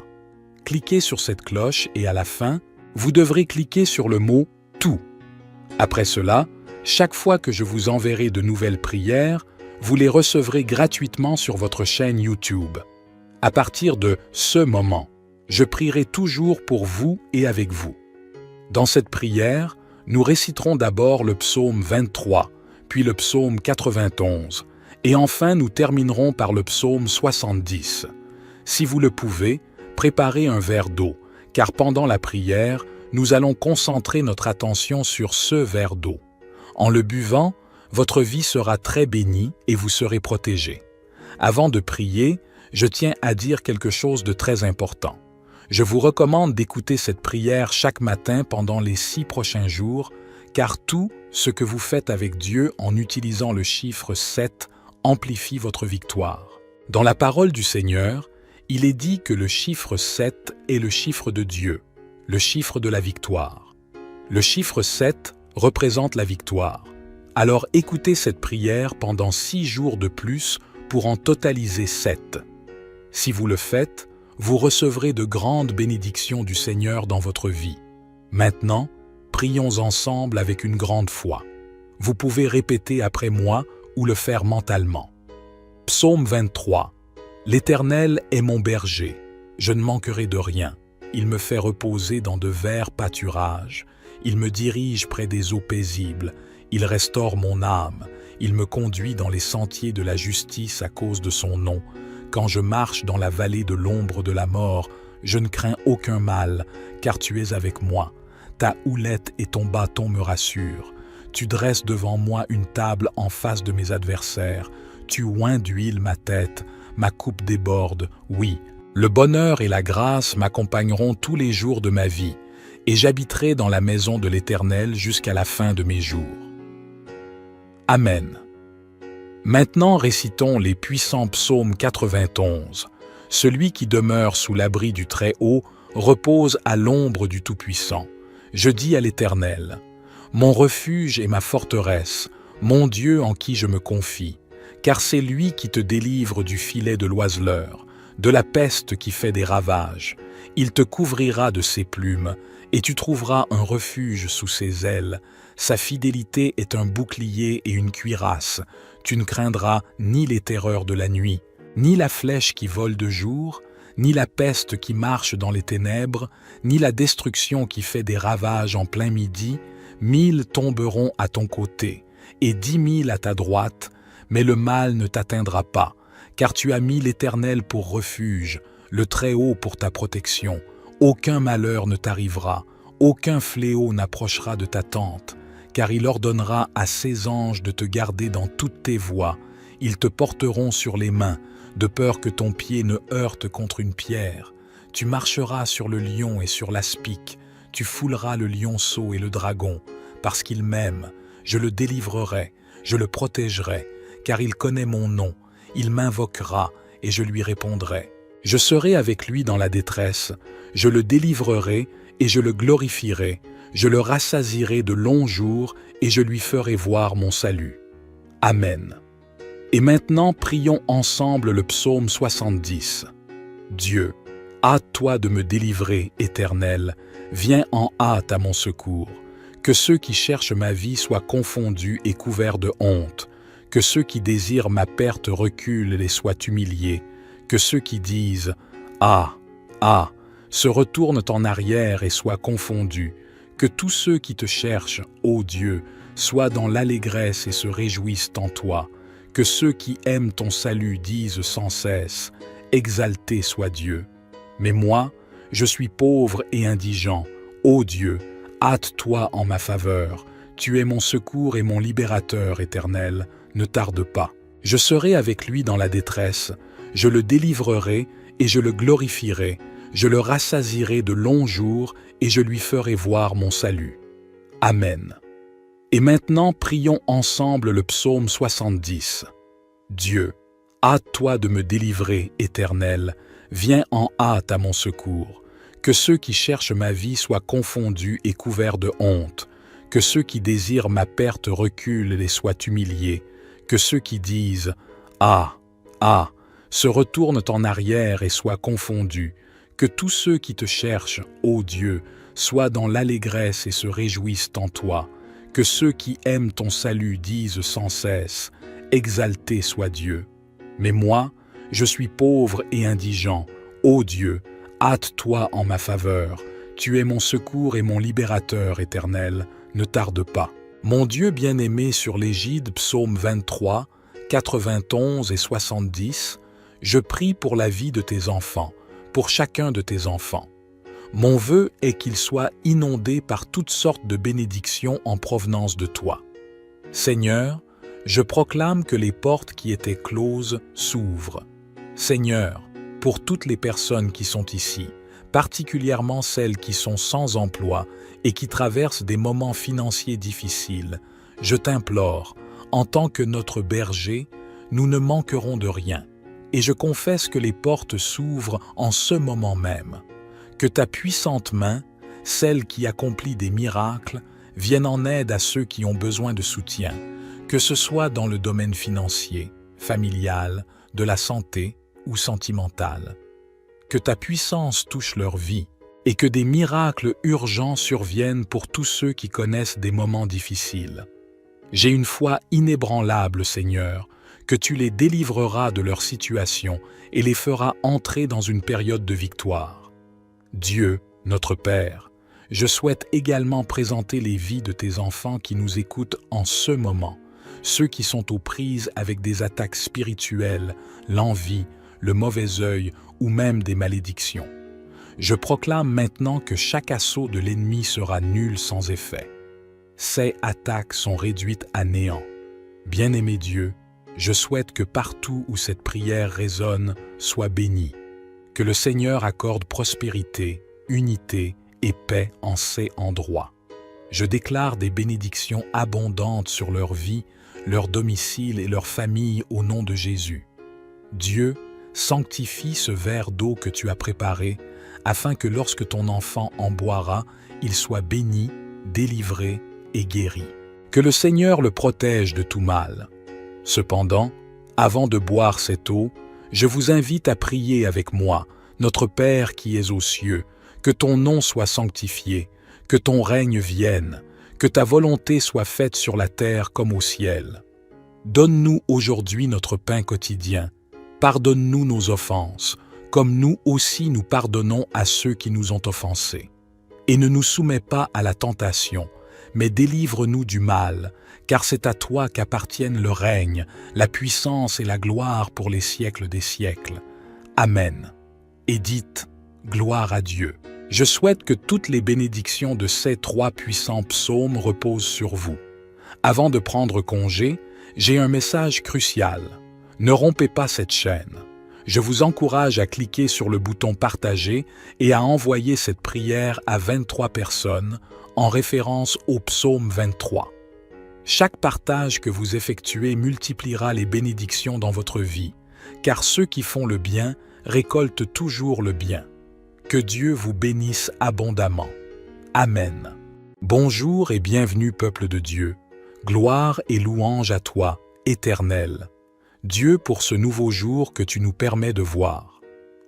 Cliquez sur cette cloche et à la fin, vous devrez cliquer sur le mot « Tout ». Après cela, chaque fois que je vous enverrai de nouvelles prières, vous les recevrez gratuitement sur votre chaîne YouTube. À partir de ce moment, je prierai toujours pour vous et avec vous. Dans cette prière, Nous réciterons d'abord le psaume 23, puis le psaume 91, et enfin nous terminerons par le psaume 70. Si vous le pouvez, préparez un verre d'eau, car pendant la prière, nous allons concentrer notre attention sur ce verre d'eau. En le buvant, votre vie sera très bénie et vous serez protégé. Avant de prier, je tiens à dire quelque chose de très important. Je vous recommande d'écouter cette prière chaque matin pendant les 6 prochains jours, car tout ce que vous faites avec Dieu en utilisant le chiffre 7 amplifie votre victoire. Dans la parole du Seigneur, il est dit que le chiffre 7 est le chiffre de Dieu, le chiffre de la victoire. Le chiffre 7 représente la victoire. Alors écoutez cette prière pendant 6 jours de plus pour en totaliser 7. Si vous le faites, vous recevrez de grandes bénédictions du Seigneur dans votre vie. Maintenant, prions ensemble avec une grande foi. Vous pouvez répéter après moi ou le faire mentalement. Psaume 23. L'Éternel est mon berger, je ne manquerai de rien. Il me fait reposer dans de verts pâturages. Il me dirige près des eaux paisibles. Il restaure mon âme. Il me conduit dans les sentiers de la justice à cause de son nom. Quand je marche dans la vallée de l'ombre de la mort, je ne crains aucun mal, car tu es avec moi. Ta houlette et ton bâton me rassurent. Tu dresses devant moi une table en face de mes adversaires. Tu oins d'huile ma tête. Ma coupe déborde, oui. Le bonheur et la grâce m'accompagneront tous les jours de ma vie, et j'habiterai dans la maison de l'Éternel jusqu'à la fin de mes jours. Amen. Maintenant récitons les puissants psaumes 91. Celui qui demeure sous l'abri du Très-Haut repose à l'ombre du Tout-Puissant. Je dis à l'Éternel, mon refuge et ma forteresse, mon Dieu en qui je me confie. Car c'est lui qui te délivre du filet de l'oiseleur, de la peste qui fait des ravages. Il te couvrira de ses plumes, et tu trouveras un refuge sous ses ailes. Sa fidélité est un bouclier et une cuirasse. Tu ne craindras ni les terreurs de la nuit, ni la flèche qui vole de jour, ni la peste qui marche dans les ténèbres, ni la destruction qui fait des ravages en plein midi. 1000 tomberont à ton côté, et 10 000 à ta droite, mais le mal ne t'atteindra pas, car tu as mis l'Éternel pour refuge, le Très-Haut pour ta protection. Aucun malheur ne t'arrivera, aucun fléau n'approchera de ta tente, car il ordonnera à ses anges de te garder dans toutes tes voies. Ils te porteront sur les mains, de peur que ton pied ne heurte contre une pierre. Tu marcheras sur le lion et sur l'aspic, tu fouleras le lionceau et le dragon, parce qu'il m'aime, je le délivrerai, je le protégerai, car il connaît mon nom, il m'invoquera et je lui répondrai. Je serai avec lui dans la détresse, je le délivrerai et je le glorifierai, je le rassasierai de longs jours et je lui ferai voir mon salut. Amen. Et maintenant, prions ensemble le psaume 70. Dieu, hâte-toi de me délivrer, Éternel, viens en hâte à mon secours. Que ceux qui cherchent ma vie soient confondus et couverts de honte. Que ceux qui désirent ma perte reculent et soient humiliés. Que ceux qui disent « Ah, ah !» se retournent en arrière et soient confondus. Que tous ceux qui te cherchent, ô Dieu, soient dans l'allégresse et se réjouissent en toi. Que ceux qui aiment ton salut disent sans cesse « Exalté soit Dieu !» Mais moi, je suis pauvre et indigent. Ô Dieu, hâte-toi en ma faveur. Tu es mon secours et mon libérateur éternel. Ne tarde pas. Je serai avec lui dans la détresse. Je le délivrerai et je le glorifierai. Je le rassasierai de longs jours et je lui ferai voir mon salut. Amen. Et maintenant, prions ensemble le psaume 70. Dieu, hâte-toi de me délivrer, Éternel. Viens en hâte à mon secours. Que ceux qui cherchent ma vie soient confondus et couverts de honte. Que ceux qui désirent ma perte reculent et soient humiliés. Que ceux qui disent « Ah, ah !» se retournent en arrière et soient confondus. Que tous ceux qui te cherchent, ô Dieu, soient dans l'allégresse et se réjouissent en toi. Que ceux qui aiment ton salut disent sans cesse « Exalté soit Dieu !» Mais moi, je suis pauvre et indigent. Ô Dieu, hâte-toi en ma faveur. Tu es mon secours et mon libérateur éternel. ne tarde pas. Mon Dieu bien-aimé, sur l'égide Psaume 23, 91 et 70, je prie pour la vie de tes enfants, pour chacun de tes enfants. Mon vœu est qu'ils soient inondés par toutes sortes de bénédictions en provenance de toi. Seigneur, je proclame que les portes qui étaient closes s'ouvrent. Seigneur, pour toutes les personnes qui sont ici, particulièrement celles qui sont sans emploi et qui traversent des moments financiers difficiles, je t'implore, en tant que notre berger, nous ne manquerons de rien. Et je confesse que les portes s'ouvrent en ce moment même. Que ta puissante main, celle qui accomplit des miracles, vienne en aide à ceux qui ont besoin de soutien, que ce soit dans le domaine financier, familial, de la santé ou sentimental. Que ta puissance touche leur vie et que des miracles urgents surviennent pour tous ceux qui connaissent des moments difficiles. J'ai une foi inébranlable, Seigneur, que tu les délivreras de leur situation et les feras entrer dans une période de victoire. Dieu, notre Père, je souhaite également présenter les vies de tes enfants qui nous écoutent en ce moment, ceux qui sont aux prises avec des attaques spirituelles, l'envie, le mauvais œil ou même des malédictions. Je proclame maintenant que chaque assaut de l'ennemi sera nul sans effet. Ces attaques sont réduites à néant. Bien-aimé Dieu, je souhaite que partout où cette prière résonne soit bénie, que le Seigneur accorde prospérité, unité et paix en ces endroits. Je déclare des bénédictions abondantes sur leur vie, leur domicile et leur famille au nom de Jésus. Dieu, sanctifie ce verre d'eau que tu as préparé, afin que lorsque ton enfant en boira, il soit béni, délivré et guéri. Que le Seigneur le protège de tout mal. Cependant, avant de boire cette eau, je vous invite à prier avec moi, notre Père qui es aux cieux, que ton nom soit sanctifié, que ton règne vienne, que ta volonté soit faite sur la terre comme au ciel. Donne-nous aujourd'hui notre pain quotidien. Pardonne-nous nos offenses, comme nous aussi nous pardonnons à ceux qui nous ont offensés. Et ne nous soumets pas à la tentation, mais délivre-nous du mal, car c'est à toi qu'appartiennent le règne, la puissance et la gloire pour les siècles des siècles. Amen. Et dites, gloire à Dieu. Je souhaite que toutes les bénédictions de ces 3 puissants psaumes reposent sur vous. Avant de prendre congé, j'ai un message crucial. Ne rompez pas cette chaîne. Je vous encourage à cliquer sur le bouton « Partager » et à envoyer cette prière à 23 personnes en référence au psaume 23. Chaque partage que vous effectuez multipliera les bénédictions dans votre vie, car ceux qui font le bien récoltent toujours le bien. Que Dieu vous bénisse abondamment. Amen. Bonjour et bienvenue, peuple de Dieu. Gloire et louange à toi, Éternel. Dieu, pour ce nouveau jour que tu nous permets de voir.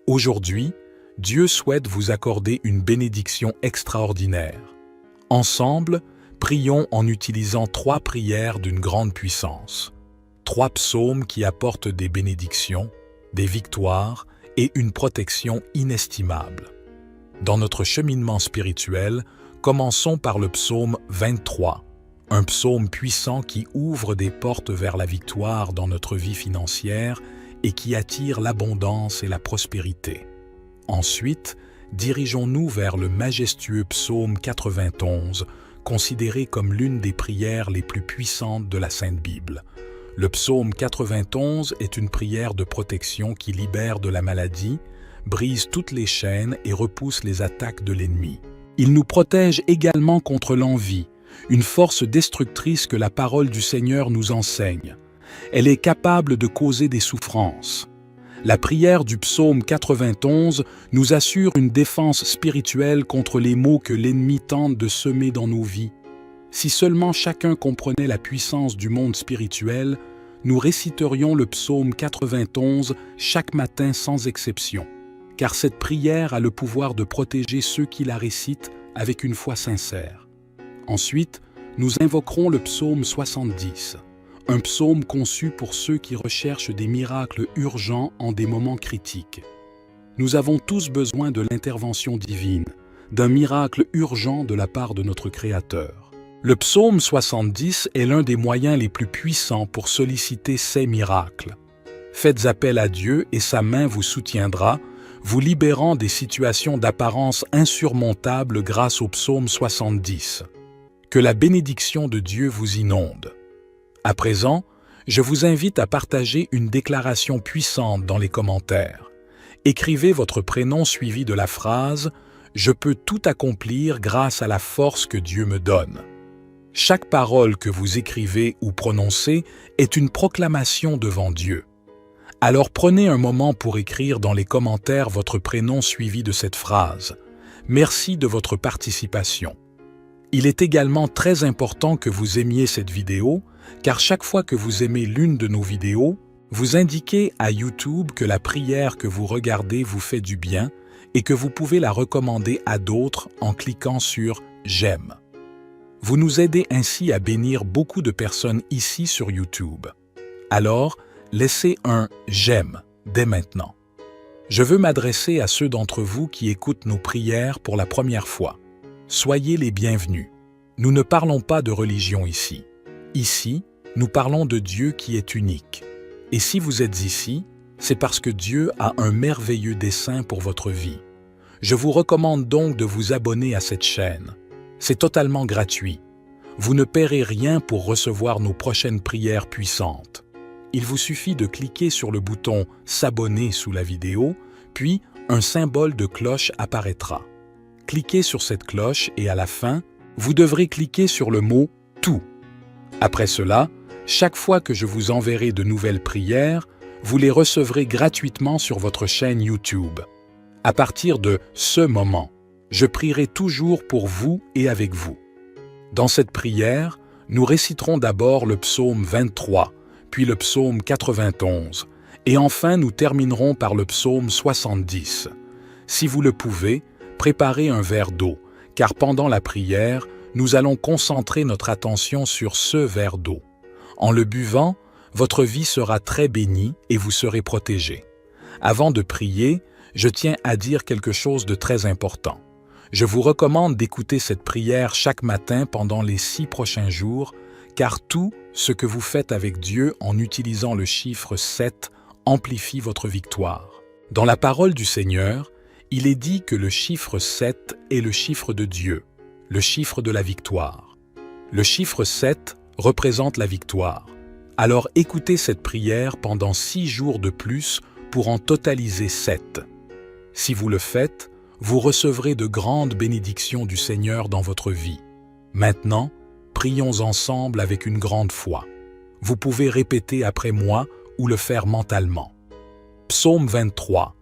Aujourd'hui, Dieu souhaite vous accorder une bénédiction extraordinaire. Ensemble, prions en utilisant 3 prières d'une grande puissance. 3 psaumes qui apportent des bénédictions, des victoires et une protection inestimable. Dans notre cheminement spirituel, commençons par le psaume 23. Un psaume puissant qui ouvre des portes vers la victoire dans notre vie financière et qui attire l'abondance et la prospérité. Ensuite, dirigeons-nous vers le majestueux psaume 91, considéré comme l'une des prières les plus puissantes de la Sainte Bible. Le psaume 91 est une prière de protection qui libère de la maladie, brise toutes les chaînes et repousse les attaques de l'ennemi. Il nous protège également contre l'envie, une force destructrice que la parole du Seigneur nous enseigne. Elle est capable de causer des souffrances. La prière du psaume 91 nous assure une défense spirituelle contre les maux que l'ennemi tente de semer dans nos vies. Si seulement chacun comprenait la puissance du monde spirituel, nous réciterions le psaume 91 chaque matin sans exception, car cette prière a le pouvoir de protéger ceux qui la récitent avec une foi sincère. Ensuite, nous invoquerons le psaume 70, un psaume conçu pour ceux qui recherchent des miracles urgents en des moments critiques. Nous avons tous besoin de l'intervention divine, d'un miracle urgent de la part de notre Créateur. Le psaume 70 est l'un des moyens les plus puissants pour solliciter ses miracles. Faites appel à Dieu et sa main vous soutiendra, vous libérant des situations d'apparence insurmontables grâce au psaume 70. Que la bénédiction de Dieu vous inonde. À présent, je vous invite à partager une déclaration puissante dans les commentaires. Écrivez votre prénom suivi de la phrase « Je peux tout accomplir grâce à la force que Dieu me donne ». Chaque parole que vous écrivez ou prononcez est une proclamation devant Dieu. Alors prenez un moment pour écrire dans les commentaires votre prénom suivi de cette phrase. Merci de votre participation. Il est également très important que vous aimiez cette vidéo, car chaque fois que vous aimez l'une de nos vidéos, vous indiquez à YouTube que la prière que vous regardez vous fait du bien et que vous pouvez la recommander à d'autres en cliquant sur « J'aime ». Vous nous aidez ainsi à bénir beaucoup de personnes ici sur YouTube. Alors, laissez un « J'aime » dès maintenant. Je veux m'adresser à ceux d'entre vous qui écoutent nos prières pour la première fois. Soyez les bienvenus. Nous ne parlons pas de religion ici. Ici, nous parlons de Dieu qui est unique. Et si vous êtes ici, c'est parce que Dieu a un merveilleux dessein pour votre vie. Je vous recommande donc de vous abonner à cette chaîne. C'est totalement gratuit. Vous ne paierez rien pour recevoir nos prochaines prières puissantes. Il vous suffit de cliquer sur le bouton « S'abonner » sous la vidéo, puis un symbole de cloche apparaîtra. Cliquez sur cette cloche et à la fin, vous devrez cliquer sur le mot « Tout ». Après cela, chaque fois que je vous enverrai de nouvelles prières, vous les recevrez gratuitement sur votre chaîne YouTube. À partir de ce moment, je prierai toujours pour vous et avec vous. Dans cette prière, nous réciterons d'abord le psaume 23, puis le psaume 91, et enfin nous terminerons par le psaume 70. Si vous le pouvez, préparez un verre d'eau, car pendant la prière, nous allons concentrer notre attention sur ce verre d'eau. En le buvant, votre vie sera très bénie et vous serez protégé. Avant de prier, je tiens à dire quelque chose de très important. Je vous recommande d'écouter cette prière chaque matin pendant les 6 prochains jours, car tout ce que vous faites avec Dieu en utilisant le chiffre 7 amplifie votre victoire. Dans la parole du Seigneur, il est dit que le chiffre 7 est le chiffre de Dieu, le chiffre de la victoire. Le chiffre 7 représente la victoire. Alors écoutez cette prière pendant 6 jours de plus pour en totaliser 7. Si vous le faites, vous recevrez de grandes bénédictions du Seigneur dans votre vie. Maintenant, prions ensemble avec une grande foi. Vous pouvez répéter après moi ou le faire mentalement. Psaume 23.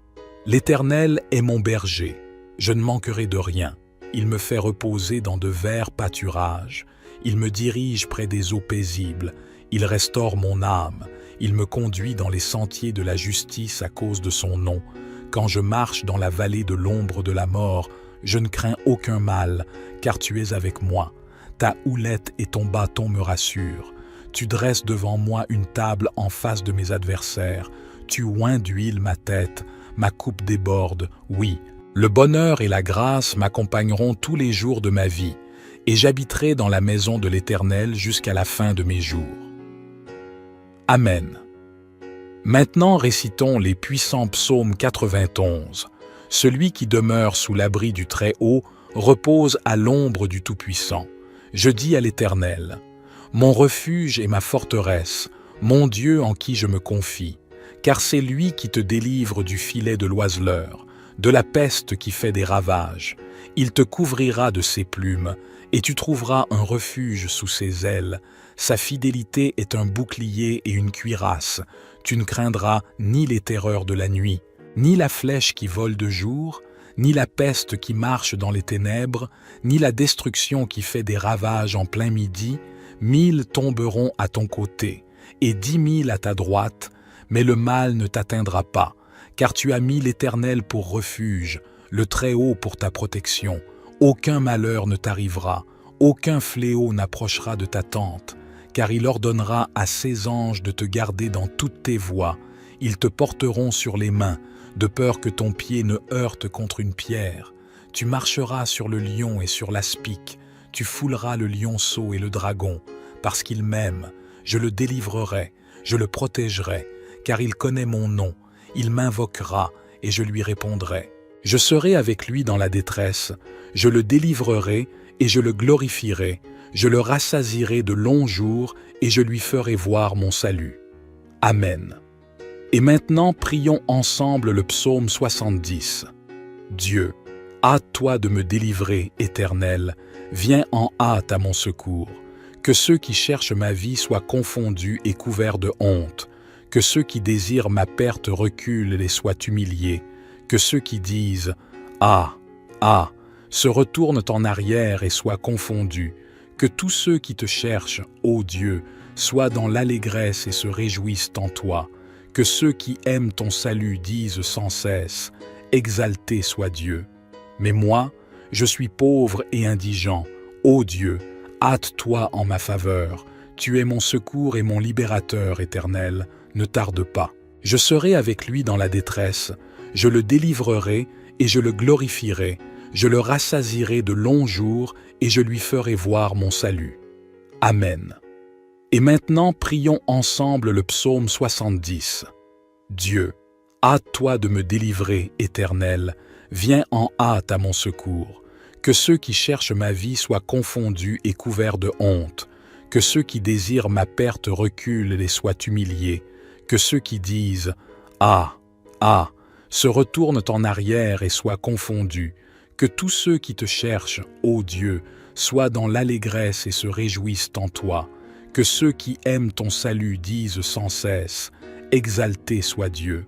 L'Éternel est mon berger. Je ne manquerai de rien. Il me fait reposer dans de verts pâturages. Il me dirige près des eaux paisibles. Il restaure mon âme. Il me conduit dans les sentiers de la justice à cause de son nom. Quand je marche dans la vallée de l'ombre de la mort, je ne crains aucun mal, car tu es avec moi. Ta houlette et ton bâton me rassurent. Tu dresses devant moi une table en face de mes adversaires. Tu oins d'huile ma tête, ma coupe déborde. Oui, le bonheur et la grâce m'accompagneront tous les jours de ma vie, et j'habiterai dans la maison de l'Éternel jusqu'à la fin de mes jours. Amen. Maintenant récitons les puissants psaumes 91. Celui qui demeure sous l'abri du Très-Haut repose à l'ombre du Tout-Puissant. Je dis à l'Éternel, mon refuge et ma forteresse, mon Dieu en qui je me confie, car c'est lui qui te délivre du filet de l'oiseleur, de la peste qui fait des ravages. Il te couvrira de ses plumes, et tu trouveras un refuge sous ses ailes. Sa fidélité est un bouclier et une cuirasse. Tu ne craindras ni les terreurs de la nuit, ni la flèche qui vole de jour, ni la peste qui marche dans les ténèbres, ni la destruction qui fait des ravages en plein midi. 1000 tomberont à ton côté, et 10 000 à ta droite, mais le mal ne t'atteindra pas, car tu as mis l'Éternel pour refuge, le Très-Haut pour ta protection. Aucun malheur ne t'arrivera, aucun fléau n'approchera de ta tente, car il ordonnera à ses anges de te garder dans toutes tes voies. Ils te porteront sur les mains, de peur que ton pied ne heurte contre une pierre. Tu marcheras sur le lion et sur l'aspic, tu fouleras le lionceau et le dragon, parce qu'il m'aime, je le délivrerai, je le protégerai, car il connaît mon nom, il m'invoquera et je lui répondrai. Je serai avec lui dans la détresse, je le délivrerai et je le glorifierai, je le rassasierai de longs jours et je lui ferai voir mon salut. Amen. Et maintenant, prions ensemble le psaume 70. Dieu, hâte-toi de me délivrer, Éternel, viens en hâte à mon secours. Que ceux qui cherchent ma vie soient confondus et couverts de honte. Que ceux qui désirent ma perte reculent et soient humiliés. Que ceux qui disent « Ah, ah !» se retournent en arrière et soient confondus. Que tous ceux qui te cherchent, ô Dieu, soient dans l'allégresse et se réjouissent en toi. Que ceux qui aiment ton salut disent sans cesse « Exalté soit Dieu !» Mais moi, je suis pauvre et indigent. Ô Dieu, hâte-toi en ma faveur. Tu es mon secours et mon libérateur éternel. Ne tarde pas. Je serai avec lui dans la détresse. Je le délivrerai et je le glorifierai. Je le rassasierai de longs jours et je lui ferai voir mon salut. Amen. Et maintenant, prions ensemble le psaume 70. Dieu, hâte-toi de me délivrer, Éternel. Viens en hâte à mon secours. Que ceux qui cherchent ma vie soient confondus et couverts de honte. Que ceux qui désirent ma perte reculent et soient humiliés. Que ceux qui disent « Ah, ah !» se retournent en arrière et soient confondus. Que tous ceux qui te cherchent, ô Dieu, soient dans l'allégresse et se réjouissent en toi. Que ceux qui aiment ton salut disent sans cesse « Exalté soit Dieu !»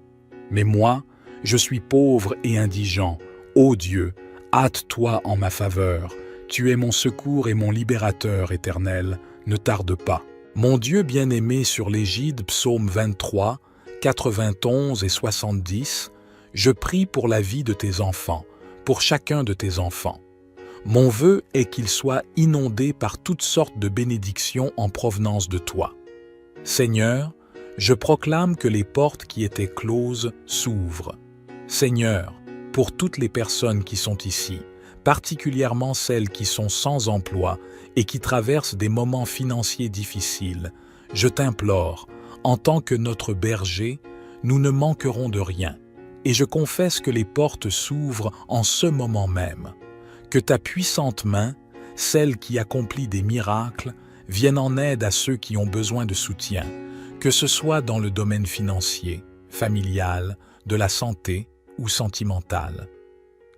Mais moi, je suis pauvre et indigent. Ô Dieu, hâte-toi en ma faveur. Tu es mon secours et mon libérateur éternel. Ne tarde pas. Mon Dieu bien-aimé sur l'égide, psaume 23, 91 et 70, je prie pour la vie de tes enfants, pour chacun de tes enfants. Mon vœu est qu'ils soient inondés par toutes sortes de bénédictions en provenance de toi. Seigneur, je proclame que les portes qui étaient closes s'ouvrent. Seigneur, pour toutes les personnes qui sont ici, particulièrement celles qui sont sans emploi et qui traversent des moments financiers difficiles, je t'implore, en tant que notre berger, nous ne manquerons de rien, et je confesse que les portes s'ouvrent en ce moment même. Que ta puissante main, celle qui accomplit des miracles, vienne en aide à ceux qui ont besoin de soutien, que ce soit dans le domaine financier, familial, de la santé ou sentimental.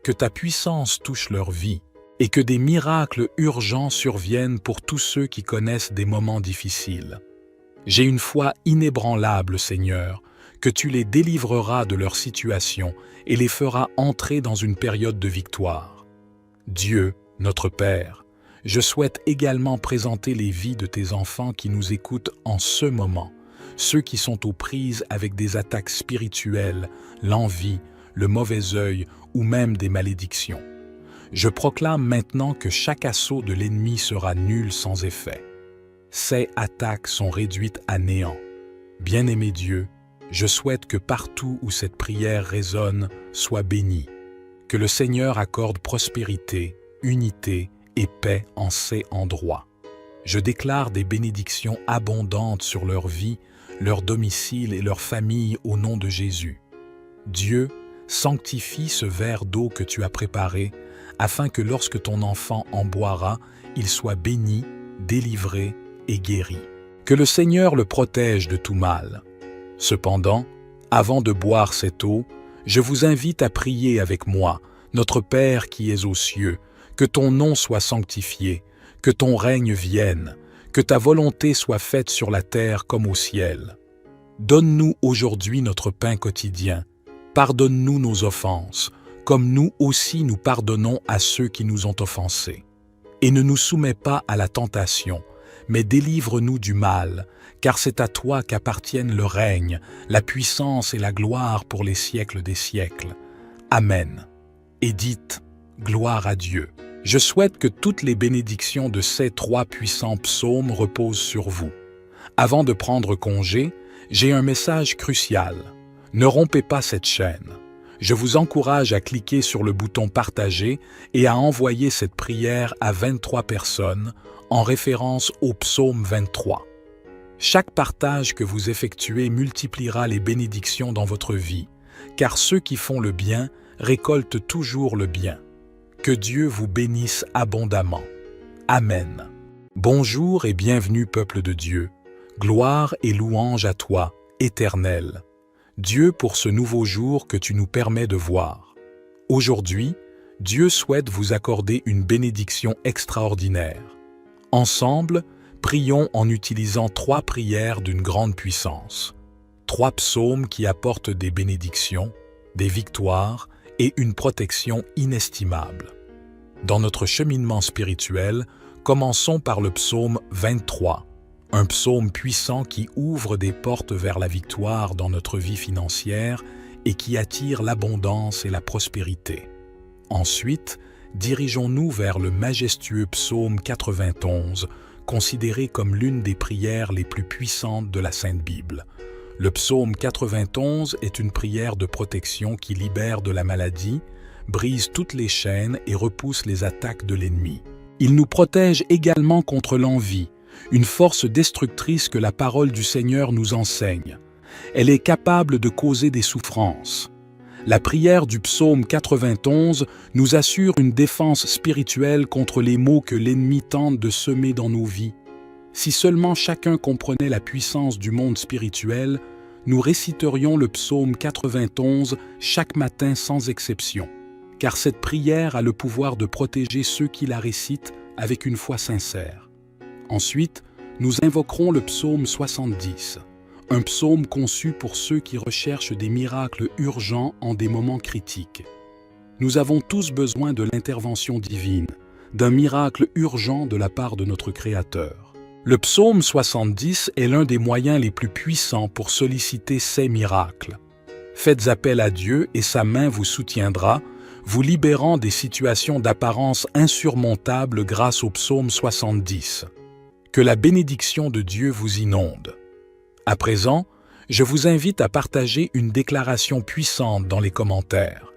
Que ta puissance touche leur vie et que des miracles urgents surviennent pour tous ceux qui connaissent des moments difficiles. J'ai une foi inébranlable, Seigneur, que tu les délivreras de leur situation et les feras entrer dans une période de victoire. Dieu, notre Père, je souhaite également présenter les vies de tes enfants qui nous écoutent en ce moment, ceux qui sont aux prises avec des attaques spirituelles, l'envie, le mauvais œil ou même des malédictions. Je proclame maintenant que chaque assaut de l'ennemi sera nul sans effet. Ces attaques sont réduites à néant. Bien-aimé Dieu, je souhaite que partout où cette prière résonne soit bénie, que le Seigneur accorde prospérité, unité et paix en ces endroits. Je déclare des bénédictions abondantes sur leur vie, leur domicile et leur famille au nom de Jésus. Dieu, sanctifie ce verre d'eau que tu as préparé, afin que lorsque ton enfant en boira, il soit béni, délivré et guéri. Que le Seigneur le protège de tout mal. Cependant, avant de boire cette eau, je vous invite à prier avec moi, notre Père qui es aux cieux, que ton nom soit sanctifié, que ton règne vienne, que ta volonté soit faite sur la terre comme au ciel. Donne-nous aujourd'hui notre pain quotidien. Pardonne-nous nos offenses, comme nous aussi nous pardonnons à ceux qui nous ont offensés. Et ne nous soumets pas à la tentation, mais délivre-nous du mal, car c'est à toi qu'appartiennent le règne, la puissance et la gloire pour les siècles des siècles. Amen. Et dites, gloire à Dieu. Je souhaite que toutes les bénédictions de ces 3 puissants psaumes reposent sur vous. Avant de prendre congé, j'ai un message crucial. Ne rompez pas cette chaîne. Je vous encourage à cliquer sur le bouton Partager et à envoyer cette prière à 23 personnes en référence au psaume 23. Chaque partage que vous effectuez multipliera les bénédictions dans votre vie, car ceux qui font le bien récoltent toujours le bien. Que Dieu vous bénisse abondamment. Amen. Bonjour et bienvenue, peuple de Dieu. Gloire et louange à toi, Éternel. Dieu, pour ce nouveau jour que tu nous permets de voir. Aujourd'hui, Dieu souhaite vous accorder une bénédiction extraordinaire. Ensemble, prions en utilisant 3 prières d'une grande puissance. 3 psaumes qui apportent des bénédictions, des victoires et une protection inestimable. Dans notre cheminement spirituel, commençons par le psaume 23. Un psaume puissant qui ouvre des portes vers la victoire dans notre vie financière et qui attire l'abondance et la prospérité. Ensuite, dirigeons-nous vers le majestueux psaume 91, considéré comme l'une des prières les plus puissantes de la Sainte Bible. Le psaume 91 est une prière de protection qui libère de la maladie, brise toutes les chaînes et repousse les attaques de l'ennemi. Il nous protège également contre l'envie, une force destructrice que la parole du Seigneur nous enseigne. Elle est capable de causer des souffrances. La prière du psaume 91 nous assure une défense spirituelle contre les maux que l'ennemi tente de semer dans nos vies. Si seulement chacun comprenait la puissance du monde spirituel, nous réciterions le psaume 91 chaque matin sans exception, car cette prière a le pouvoir de protéger ceux qui la récitent avec une foi sincère. Ensuite, nous invoquerons le psaume 70, un psaume conçu pour ceux qui recherchent des miracles urgents en des moments critiques. Nous avons tous besoin de l'intervention divine, d'un miracle urgent de la part de notre Créateur. Le psaume 70 est l'un des moyens les plus puissants pour solliciter ces miracles. Faites appel à Dieu et sa main vous soutiendra, vous libérant des situations d'apparence insurmontables grâce au psaume 70. Que la bénédiction de Dieu vous inonde. À présent, je vous invite à partager une déclaration puissante dans les commentaires.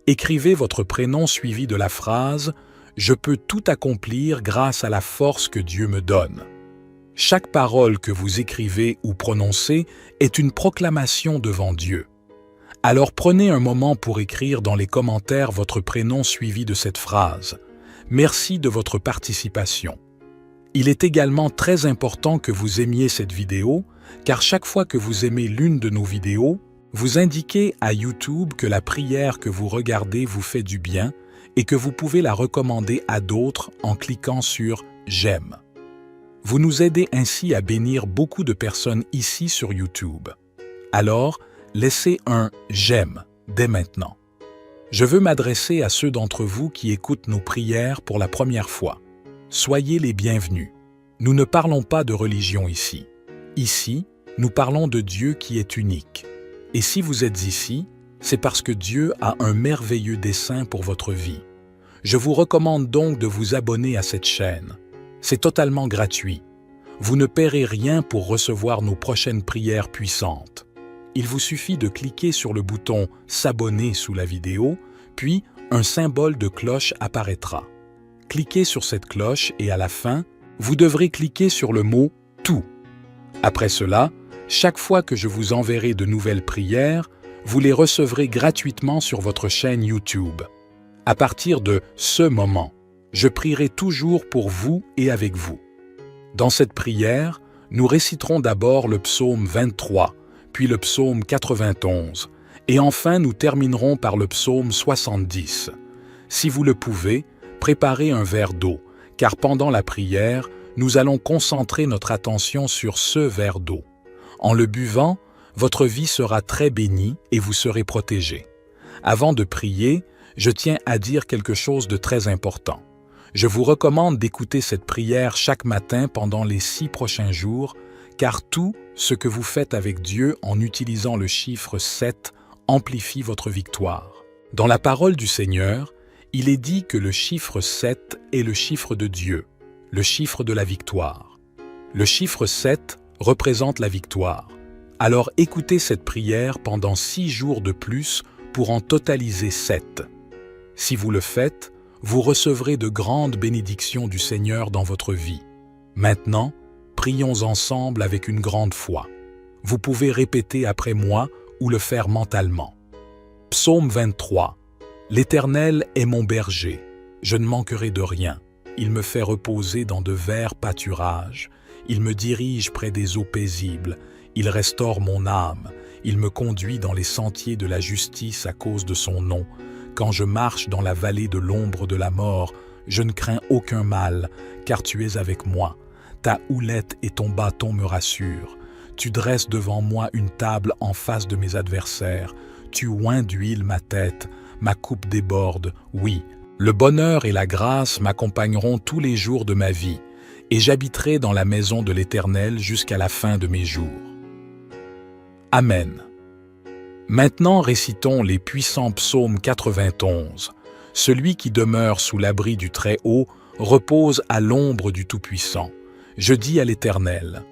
Écrivez votre prénom suivi de la phrase « Je peux tout accomplir grâce à la force que Dieu me donne ». Chaque parole que vous écrivez ou prononcez est une proclamation devant Dieu. Alors prenez un moment pour écrire dans les commentaires votre prénom suivi de cette phrase. Merci de votre participation. Il est également très important que vous aimiez cette vidéo, car chaque fois que vous aimez l'une de nos vidéos, vous indiquez à YouTube que la prière que vous regardez vous fait du bien et que vous pouvez la recommander à d'autres en cliquant sur « J'aime ». Vous nous aidez ainsi à bénir beaucoup de personnes ici sur YouTube. Alors, laissez un « J'aime » dès maintenant. Je veux m'adresser à ceux d'entre vous qui écoutent nos prières pour la première fois. Soyez les bienvenus. Nous ne parlons pas de religion ici. Ici, nous parlons de Dieu qui est unique. Et si vous êtes ici, c'est parce que Dieu a un merveilleux dessein pour votre vie. Je vous recommande donc de vous abonner à cette chaîne. C'est totalement gratuit. Vous ne paierez rien pour recevoir nos prochaines prières puissantes. Il vous suffit de cliquer sur le bouton « S'abonner » sous la vidéo, puis un symbole de cloche apparaîtra. Cliquez sur cette cloche et à la fin, vous devrez cliquer sur le mot « Tout ». Après cela, chaque fois que je vous enverrai de nouvelles prières, vous les recevrez gratuitement sur votre chaîne YouTube. À partir de ce moment, je prierai toujours pour vous et avec vous. Dans cette prière, nous réciterons d'abord le psaume 23, puis le psaume 91, et enfin nous terminerons par le psaume 70. Si vous le pouvez, préparez un verre d'eau, car pendant la prière, nous allons concentrer notre attention sur ce verre d'eau. En le buvant, votre vie sera très bénie et vous serez protégé. Avant de prier, je tiens à dire quelque chose de très important. Je vous recommande d'écouter cette prière chaque matin pendant les 6 prochains jours, car tout ce que vous faites avec Dieu en utilisant le chiffre 7 amplifie votre victoire. Dans la parole du Seigneur, il est dit que le chiffre 7 est le chiffre de Dieu, le chiffre de la victoire. Le chiffre 7 représente la victoire. Alors écoutez cette prière pendant 6 jours de plus pour en totaliser 7. Si vous le faites, vous recevrez de grandes bénédictions du Seigneur dans votre vie. Maintenant, prions ensemble avec une grande foi. Vous pouvez répéter après moi ou le faire mentalement. Psaume 23. L'Éternel est mon berger, je ne manquerai de rien. Il me fait reposer dans de verts pâturages. Il me dirige près des eaux paisibles. Il restaure mon âme. Il me conduit dans les sentiers de la justice à cause de son nom. Quand je marche dans la vallée de l'ombre de la mort, je ne crains aucun mal, car tu es avec moi. Ta houlette et ton bâton me rassurent. Tu dresses devant moi une table en face de mes adversaires. Tu oins d'huile ma tête, ma coupe déborde, oui. Le bonheur et la grâce m'accompagneront tous les jours de ma vie, et j'habiterai dans la maison de l'Éternel jusqu'à la fin de mes jours. Amen. Maintenant récitons les puissants psaumes 91. Celui qui demeure sous l'abri du Très-Haut repose à l'ombre du Tout-Puissant. Je dis à l'Éternel,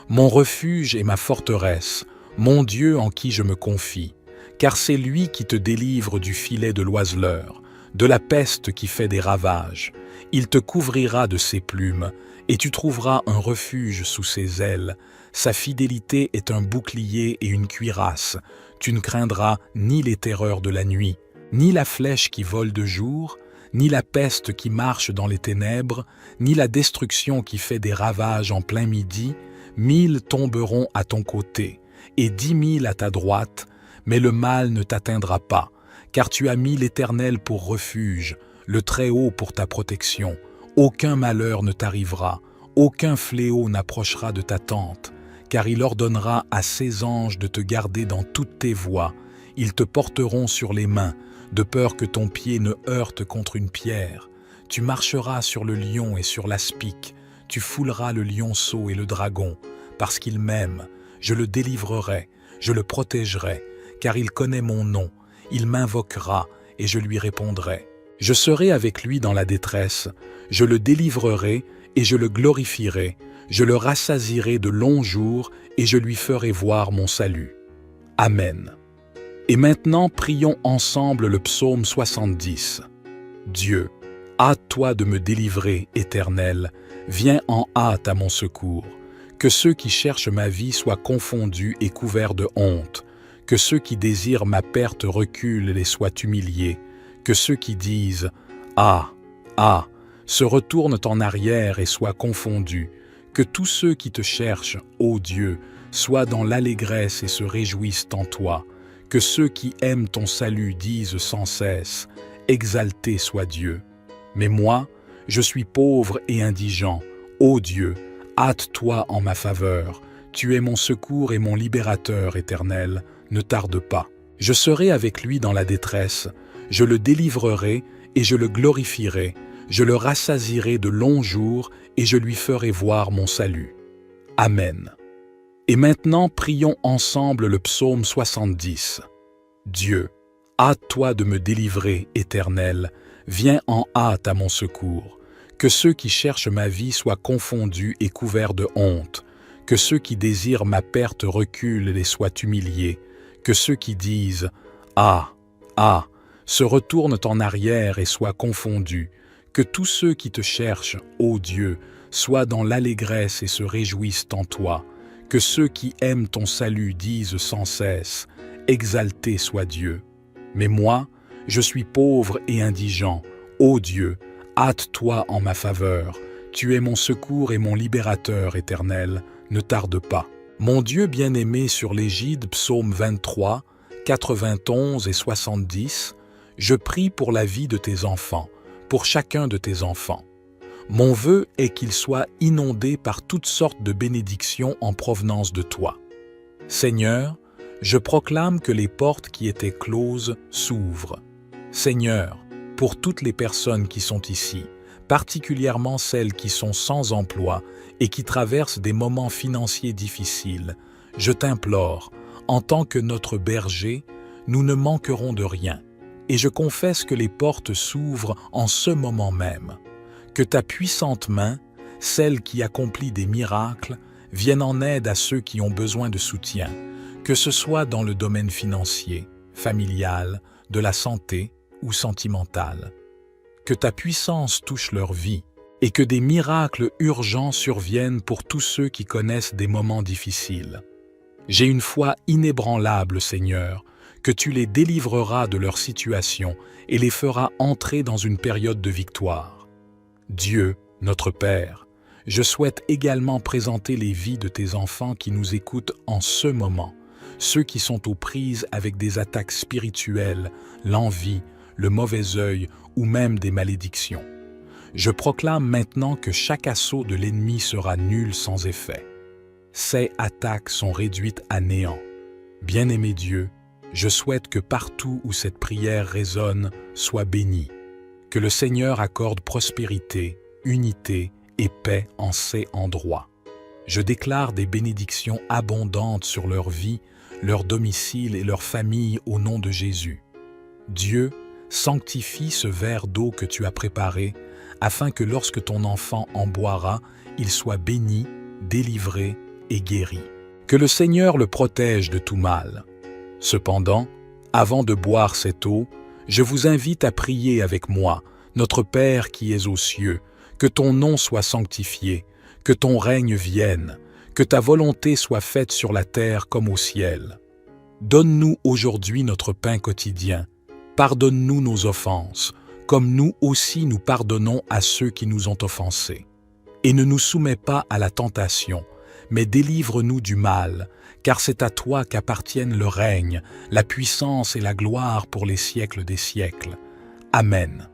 mon refuge et ma forteresse, mon Dieu en qui je me confie, car c'est lui qui te délivre du filet de l'oiseleur, de la peste qui fait des ravages. Il te couvrira de ses plumes, et tu trouveras un refuge sous ses ailes. Sa fidélité est un bouclier et une cuirasse. Tu ne craindras ni les terreurs de la nuit, ni la flèche qui vole de jour, ni la peste qui marche dans les ténèbres, ni la destruction qui fait des ravages en plein midi. 1000 tomberont à ton côté, et 10 000 à ta droite, mais le mal ne t'atteindra pas, car tu as mis l'Éternel pour refuge, le Très-Haut pour ta protection. Aucun malheur ne t'arrivera, aucun fléau n'approchera de ta tente, car il ordonnera à ses anges de te garder dans toutes tes voies. Ils te porteront sur les mains, de peur que ton pied ne heurte contre une pierre. Tu marcheras sur le lion et sur l'aspic, tu fouleras le lionceau et le dragon, parce qu'il m'aime, je le délivrerai, je le protégerai, car il connaît mon nom, il m'invoquera et je lui répondrai. Je serai avec lui dans la détresse, je le délivrerai et je le glorifierai, je le rassasierai de longs jours et je lui ferai voir mon salut. Amen. Et maintenant, prions ensemble le psaume 70. Dieu, hâte-toi de me délivrer, Éternel, viens en hâte à mon secours. Que ceux qui cherchent ma vie soient confondus et couverts de honte. Que ceux qui désirent ma perte reculent et soient humiliés. Que ceux qui disent « Ah, ah !» se retournent en arrière et soient confondus. Que tous ceux qui te cherchent, ô Dieu, soient dans l'allégresse et se réjouissent en toi. Que ceux qui aiment ton salut disent sans cesse « Exalté soit Dieu !» Mais moi, je suis pauvre et indigent. Ô Dieu, hâte-toi en ma faveur. Tu es mon secours et mon libérateur éternel. Ne tarde pas. Je serai avec lui dans la détresse. Je le délivrerai et je le glorifierai. Je le rassasierai de longs jours et je lui ferai voir mon salut. Amen. Et maintenant, prions ensemble le psaume 70. Dieu, hâte-toi de me délivrer, Éternel. Viens en hâte à mon secours. Que ceux qui cherchent ma vie soient confondus et couverts de honte. Que ceux qui désirent ma perte reculent et soient humiliés. Que ceux qui disent « Ah, ah !» se retournent en arrière et soient confondus. Que tous ceux qui te cherchent, ô Dieu, soient dans l'allégresse et se réjouissent en toi. Que ceux qui aiment ton salut disent sans cesse « Exalté soit Dieu !» Mais moi, je suis pauvre et indigent. Ô Dieu, hâte-toi en ma faveur. Tu es mon secours et mon libérateur éternel. Ne tarde pas. Mon Dieu bien-aimé sur l'égide, psaume 23, 91 et 70, je prie pour la vie de tes enfants, pour chacun de tes enfants. Mon vœu est qu'ils soient inondés par toutes sortes de bénédictions en provenance de toi. Seigneur, je proclame que les portes qui étaient closes s'ouvrent. Seigneur, pour toutes les personnes qui sont ici, particulièrement celles qui sont sans emploi et qui traversent des moments financiers difficiles, je t'implore, en tant que notre berger, nous ne manquerons de rien, et je confesse que les portes s'ouvrent en ce moment même. Que ta puissante main, celle qui accomplit des miracles, vienne en aide à ceux qui ont besoin de soutien, que ce soit dans le domaine financier, familial, de la santé ou sentimentale. Que ta puissance touche leur vie et que des miracles urgents surviennent pour tous ceux qui connaissent des moments difficiles. J'ai une foi inébranlable, Seigneur, que tu les délivreras de leur situation et les feras entrer dans une période de victoire. Dieu, notre Père, je souhaite également présenter les vies de tes enfants qui nous écoutent en ce moment, ceux qui sont aux prises avec des attaques spirituelles, l'envie, le mauvais œil ou même des malédictions. Je proclame maintenant que chaque assaut de l'ennemi sera nul sans effet. Ces attaques sont réduites à néant. Bien-aimé Dieu, je souhaite que partout où cette prière résonne soit bénie, que le Seigneur accorde prospérité, unité et paix en ces endroits. Je déclare des bénédictions abondantes sur leur vie, leur domicile et leur famille au nom de Jésus. Dieu, sanctifie ce verre d'eau que tu as préparé, afin que lorsque ton enfant en boira, il soit béni, délivré et guéri. Que le Seigneur le protège de tout mal. Cependant, avant de boire cette eau, je vous invite à prier avec moi, notre Père qui es aux cieux, que ton nom soit sanctifié, que ton règne vienne, que ta volonté soit faite sur la terre comme au ciel. Donne-nous aujourd'hui notre pain quotidien. Pardonne-nous nos offenses, comme nous aussi nous pardonnons à ceux qui nous ont offensés. Et ne nous soumets pas à la tentation, mais délivre-nous du mal, car c'est à toi qu'appartiennent le règne, la puissance et la gloire pour les siècles des siècles. Amen.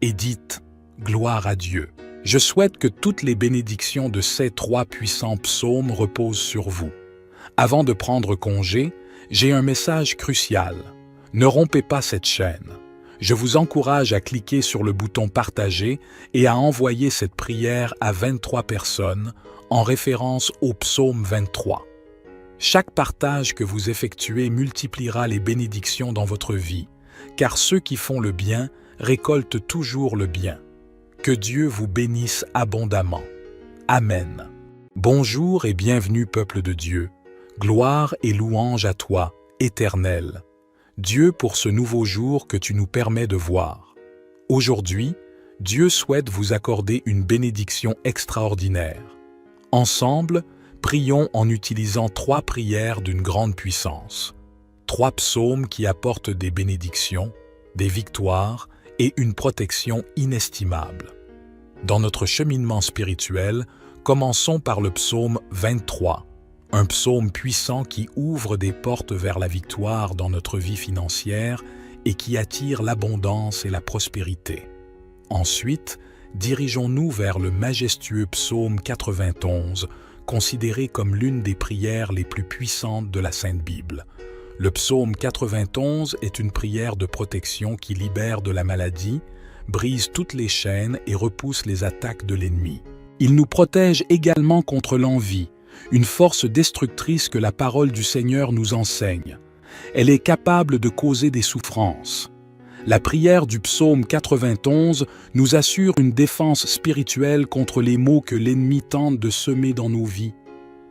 Et dites, gloire à Dieu. Je souhaite que toutes les bénédictions de ces 3 puissants psaumes reposent sur vous. Avant de prendre congé, j'ai un message crucial. Ne rompez pas cette chaîne. Je vous encourage à cliquer sur le bouton « Partager » et à envoyer cette prière à 23 personnes en référence au psaume 23. Chaque partage que vous effectuez multipliera les bénédictions dans votre vie, car ceux qui font le bien récoltent toujours le bien. Que Dieu vous bénisse abondamment. Amen. Bonjour et bienvenue, peuple de Dieu. Gloire et louange à toi, Éternel. Dieu, pour ce nouveau jour que tu nous permets de voir. Aujourd'hui, Dieu souhaite vous accorder une bénédiction extraordinaire. Ensemble, prions en utilisant 3 prières d'une grande puissance. 3 psaumes qui apportent des bénédictions, des victoires et une protection inestimable. Dans notre cheminement spirituel, commençons par le psaume 23. Un psaume puissant qui ouvre des portes vers la victoire dans notre vie financière et qui attire l'abondance et la prospérité. Ensuite, dirigeons-nous vers le majestueux psaume 91, considéré comme l'une des prières les plus puissantes de la Sainte Bible. Le psaume 91 est une prière de protection qui libère de la maladie, brise toutes les chaînes et repousse les attaques de l'ennemi. Il nous protège également contre l'envie, une force destructrice que la parole du Seigneur nous enseigne. Elle est capable de causer des souffrances. La prière du psaume 91 nous assure une défense spirituelle contre les maux que l'ennemi tente de semer dans nos vies.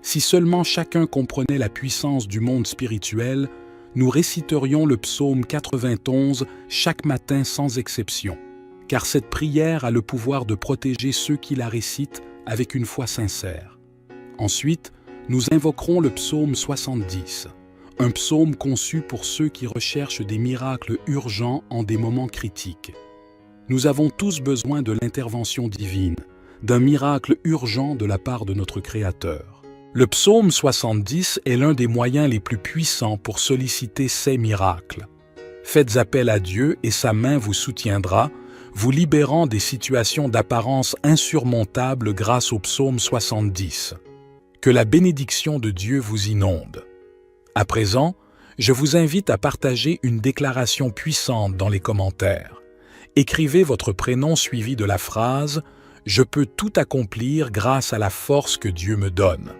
Si seulement chacun comprenait la puissance du monde spirituel, nous réciterions le psaume 91 chaque matin sans exception, car cette prière a le pouvoir de protéger ceux qui la récitent avec une foi sincère. Ensuite, nous invoquerons le psaume 70, un psaume conçu pour ceux qui recherchent des miracles urgents en des moments critiques. Nous avons tous besoin de l'intervention divine, d'un miracle urgent de la part de notre Créateur. Le psaume 70 est l'un des moyens les plus puissants pour solliciter ces miracles. Faites appel à Dieu et sa main vous soutiendra, vous libérant des situations d'apparence insurmontables grâce au psaume 70. Que la bénédiction de Dieu vous inonde. À présent, je vous invite à partager une déclaration puissante dans les commentaires. Écrivez votre prénom suivi de la phrase « Je peux tout accomplir grâce à la force que Dieu me donne ».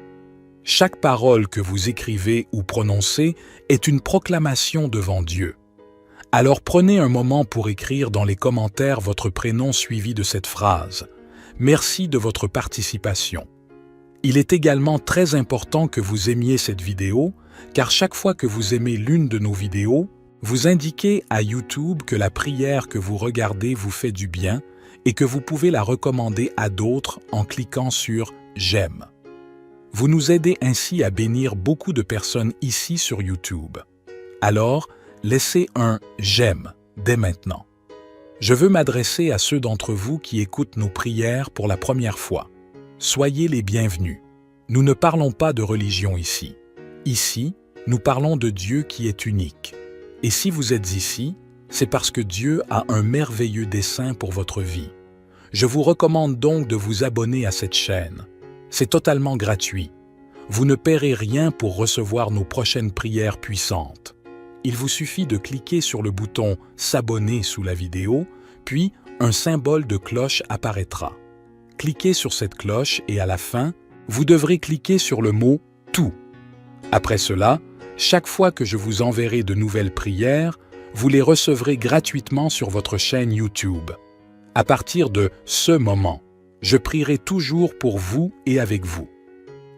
Chaque parole que vous écrivez ou prononcez est une proclamation devant Dieu. Alors prenez un moment pour écrire dans les commentaires votre prénom suivi de cette phrase. Merci de votre participation. Il est également très important que vous aimiez cette vidéo, car chaque fois que vous aimez l'une de nos vidéos, Vous indiquez à YouTube que la prière que vous regardez vous fait du bien et que vous pouvez la recommander à d'autres en cliquant sur « J'aime ». Vous nous aidez ainsi à bénir beaucoup de personnes ici sur YouTube. Alors, laissez un « J'aime » dès maintenant. Je veux m'adresser à ceux d'entre vous qui écoutent nos prières pour la première fois. Soyez les bienvenus. Nous ne parlons pas de religion ici. Ici, nous parlons de Dieu qui est unique. Et si vous êtes ici, c'est parce que Dieu a un merveilleux dessein pour votre vie. Je vous recommande donc de vous abonner à cette chaîne. C'est totalement gratuit. Vous ne paierez rien pour recevoir nos prochaines prières puissantes. Il vous suffit de cliquer sur le bouton « S'abonner » sous la vidéo, puis un symbole de cloche apparaîtra. Cliquez sur cette cloche et à la fin, vous devrez cliquer sur le mot « Tout ». Après cela, chaque fois que je vous enverrai de nouvelles prières, vous les recevrez gratuitement sur votre chaîne YouTube. À partir de ce moment, je prierai toujours pour vous et avec vous.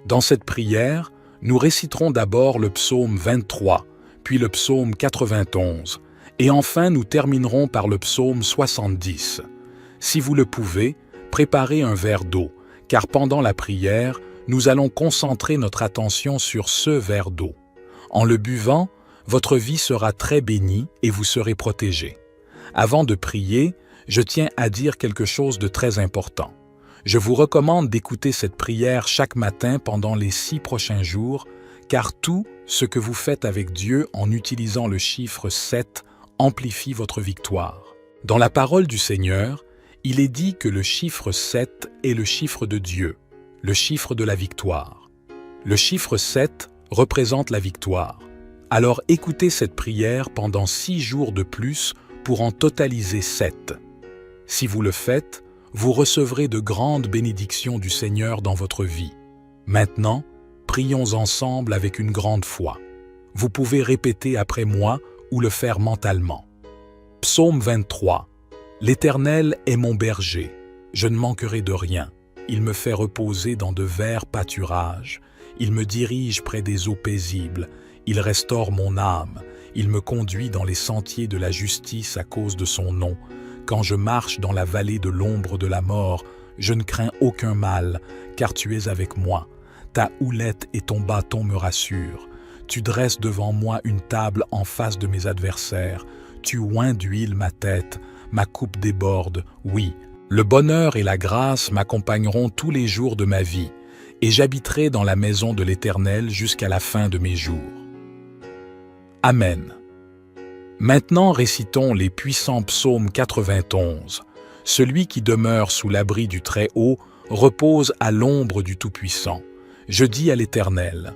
Dans cette prière, nous réciterons d'abord le psaume 23, puis le psaume 91, et enfin nous terminerons par le psaume 70. Si vous le pouvez, préparez un verre d'eau, car pendant la prière, nous allons concentrer notre attention sur ce verre d'eau. En le buvant, votre vie sera très bénie et vous serez protégé. Avant de prier, je tiens à dire quelque chose de très important. Je vous recommande d'écouter cette prière chaque matin pendant les 6 prochains jours, car tout ce que vous faites avec Dieu en utilisant le chiffre 7 amplifie votre victoire. Dans la parole du Seigneur, il est dit que le chiffre 7 est le chiffre de Dieu, le chiffre de la victoire. Le chiffre 7 représente la victoire. Alors écoutez cette prière pendant 6 jours de plus pour en totaliser 7. Si vous le faites, vous recevrez de grandes bénédictions du Seigneur dans votre vie. Maintenant, prions ensemble avec une grande foi. Vous pouvez répéter après moi ou le faire mentalement. Psaume 23. L'Éternel est mon berger. Je ne manquerai de rien. Il me fait reposer dans de verts pâturages. Il me dirige près des eaux paisibles. Il restaure mon âme. Il me conduit dans les sentiers de la justice à cause de son nom. Quand je marche dans la vallée de l'ombre de la mort, je ne crains aucun mal, car tu es avec moi. Ta houlette et ton bâton me rassurent. Tu dresses devant moi une table en face de mes adversaires. Tu oins d'huile ma tête. Ma coupe déborde, oui. Le bonheur et la grâce m'accompagneront tous les jours de ma vie, et j'habiterai dans la maison de l'Éternel jusqu'à la fin de mes jours. Amen. Maintenant récitons les puissants psaumes 91. Celui qui demeure sous l'abri du Très-Haut repose à l'ombre du Tout-Puissant. Je dis à l'Éternel,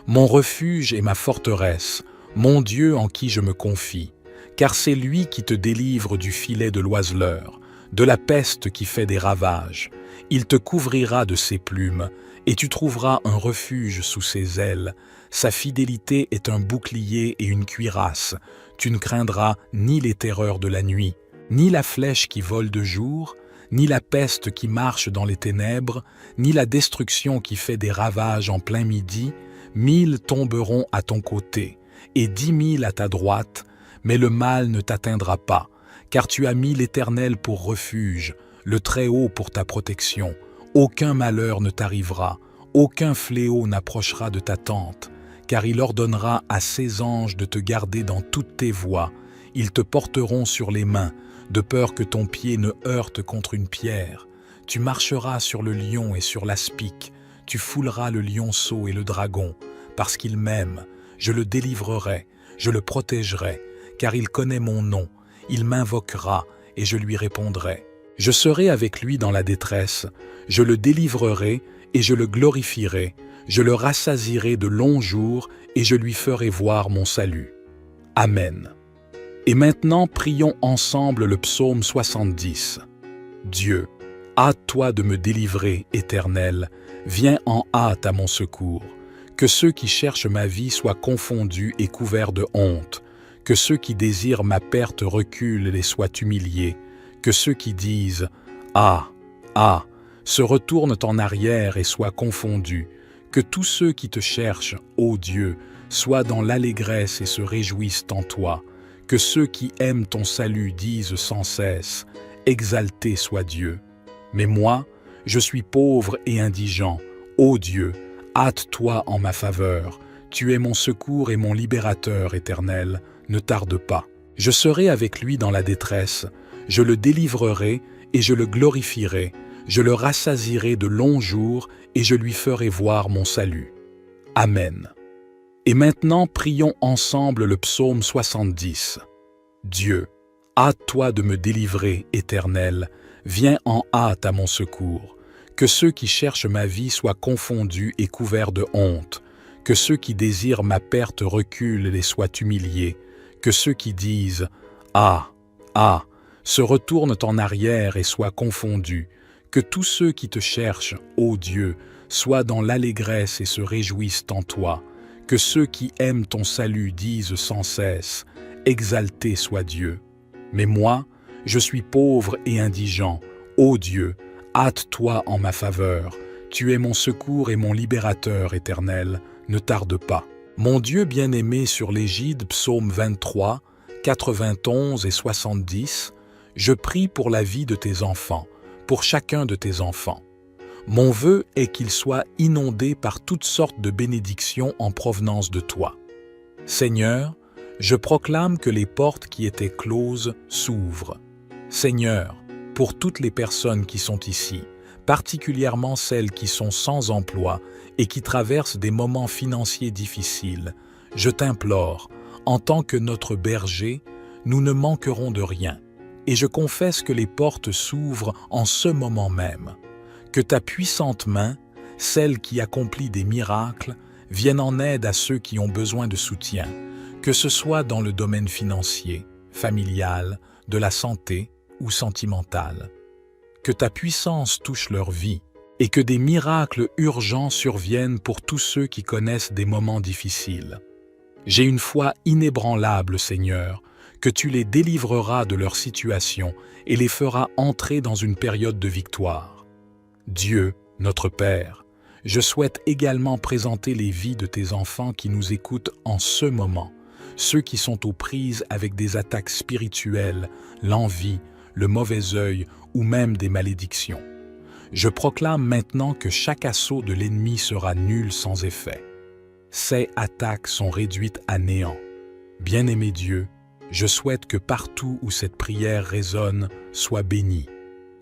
mon refuge et ma forteresse, mon Dieu en qui je me confie, car c'est lui qui te délivre du filet de l'oiseleur, de la peste qui fait des ravages. Il te couvrira de ses plumes, et tu trouveras un refuge sous ses ailes. Sa fidélité est un bouclier et une cuirasse. Tu ne craindras ni les terreurs de la nuit, ni la flèche qui vole de jour, ni la peste qui marche dans les ténèbres, ni la destruction qui fait des ravages en plein midi. 1000 tomberont à ton côté, et 10 000 à ta droite, mais le mal ne t'atteindra pas, car tu as mis l'Éternel pour refuge, le Très-Haut pour ta protection. Aucun malheur ne t'arrivera, aucun fléau n'approchera de ta tente, car il ordonnera à ses anges de te garder dans toutes tes voies. Ils te porteront sur les mains, de peur que ton pied ne heurte contre une pierre. Tu marcheras sur le lion et sur l'aspic, tu fouleras le lionceau et le dragon, parce qu'il m'aime, je le délivrerai, je le protégerai, car il connaît mon nom, il m'invoquera et je lui répondrai. Je serai avec lui dans la détresse, je le délivrerai et je le glorifierai, je le rassasierai de longs jours et je lui ferai voir mon salut. Amen. Et maintenant, prions ensemble le psaume 70. Dieu, hâte-toi de me délivrer, Éternel, viens en hâte à mon secours. Que ceux qui cherchent ma vie soient confondus et couverts de honte. Que ceux qui désirent ma perte reculent et soient humiliés. Que ceux qui disent « Ah, ah !» se retournent en arrière et soient confondus. Que tous ceux qui te cherchent, ô Dieu, soient dans l'allégresse et se réjouissent en toi. que ceux qui aiment ton salut disent sans cesse « Exalté soit Dieu ». Mais moi, je suis pauvre et indigent. Ô Dieu, hâte-toi en ma faveur. Tu es mon secours et mon libérateur éternel. Ne tarde pas. Je serai avec lui dans la détresse. Je le délivrerai et je le glorifierai. Je le rassasierai de longs jours et je lui ferai voir mon salut. Amen. Et maintenant, prions ensemble le psaume 70. Dieu, hâte-toi de me délivrer, Éternel. Viens en hâte à mon secours. Que ceux qui cherchent ma vie soient confondus et couverts de honte. Que ceux qui désirent ma perte reculent et soient humiliés. Que ceux qui disent « Ah, ah !» se retournent en arrière et soient confondus. Que tous ceux qui te cherchent, ô Dieu, soient dans l'allégresse et se réjouissent en toi. Que ceux qui aiment ton salut disent sans cesse « Exalté soit Dieu ». Mais moi, je suis pauvre et indigent. Ô Dieu, hâte-toi en ma faveur. Tu es mon secours et mon libérateur éternel. Ne tarde pas. Mon Dieu bien-aimé sur l'égide, psaume 23, 91 et 70, je prie pour la vie de tes enfants, pour chacun de tes enfants. Mon vœu est qu'ils soient inondés par toutes sortes de bénédictions en provenance de toi. Seigneur, je proclame que les portes qui étaient closes s'ouvrent. Seigneur, pour toutes les personnes qui sont ici, particulièrement celles qui sont sans emploi et qui traversent des moments financiers difficiles, je t'implore, en tant que notre berger, nous ne manquerons de rien, et je confesse que les portes s'ouvrent en ce moment même. Que ta puissante main, celle qui accomplit des miracles, vienne en aide à ceux qui ont besoin de soutien, que ce soit dans le domaine financier, familial, de la santé ou sentimental. Que ta puissance touche leur vie et que des miracles urgents surviennent pour tous ceux qui connaissent des moments difficiles. J'ai une foi inébranlable, Seigneur, que tu les délivreras de leur situation et les feras entrer dans une période de victoire. Dieu, notre Père, je souhaite également présenter les vies de tes enfants qui nous écoutent en ce moment, ceux qui sont aux prises avec des attaques spirituelles, l'envie, le mauvais œil ou même des malédictions. Je proclame maintenant que chaque assaut de l'ennemi sera nul sans effet. Ces attaques sont réduites à néant. Bien-aimé Dieu, je souhaite que partout où cette prière résonne soit bénie.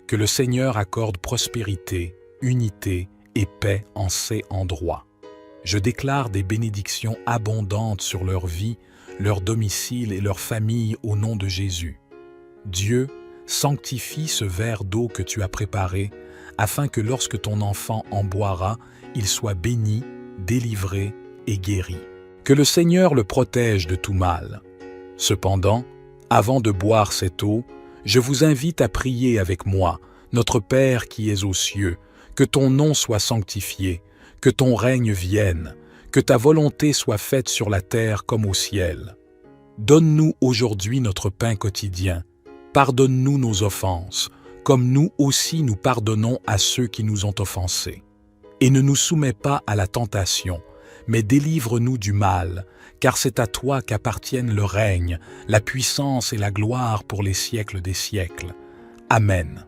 Que le Seigneur accorde prospérité, unité et paix en ces endroits. Je déclare des bénédictions abondantes sur leur vie, leur domicile et leur famille au nom de Jésus. Dieu, sanctifie ce verre d'eau que tu as préparé, afin que lorsque ton enfant en boira, il soit béni, délivré et guéri. Que le Seigneur le protège de tout mal. Cependant, avant de boire cette eau, je vous invite à prier avec moi, notre Père qui es aux cieux, que ton nom soit sanctifié, que ton règne vienne, que ta volonté soit faite sur la terre comme au ciel. Donne-nous aujourd'hui notre pain quotidien, pardonne-nous nos offenses, comme nous aussi nous pardonnons à ceux qui nous ont offensés. Et ne nous soumets pas à la tentation, mais délivre-nous du mal, car c'est à toi qu'appartiennent le règne, la puissance et la gloire pour les siècles des siècles. Amen.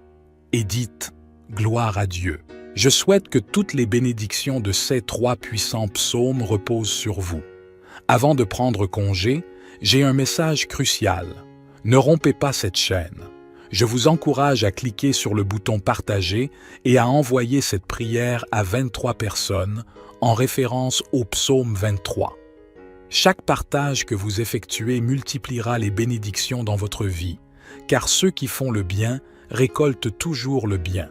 Et dites, gloire à Dieu. Je souhaite que toutes les bénédictions de ces 3 puissants psaumes reposent sur vous. Avant de prendre congé, j'ai un message crucial. Ne rompez pas cette chaîne. Je vous encourage à cliquer sur le bouton « Partager » et à envoyer cette prière à 23 personnes en référence au psaume 23. Chaque partage que vous effectuez multipliera les bénédictions dans votre vie, car ceux qui font le bien récoltent toujours le bien.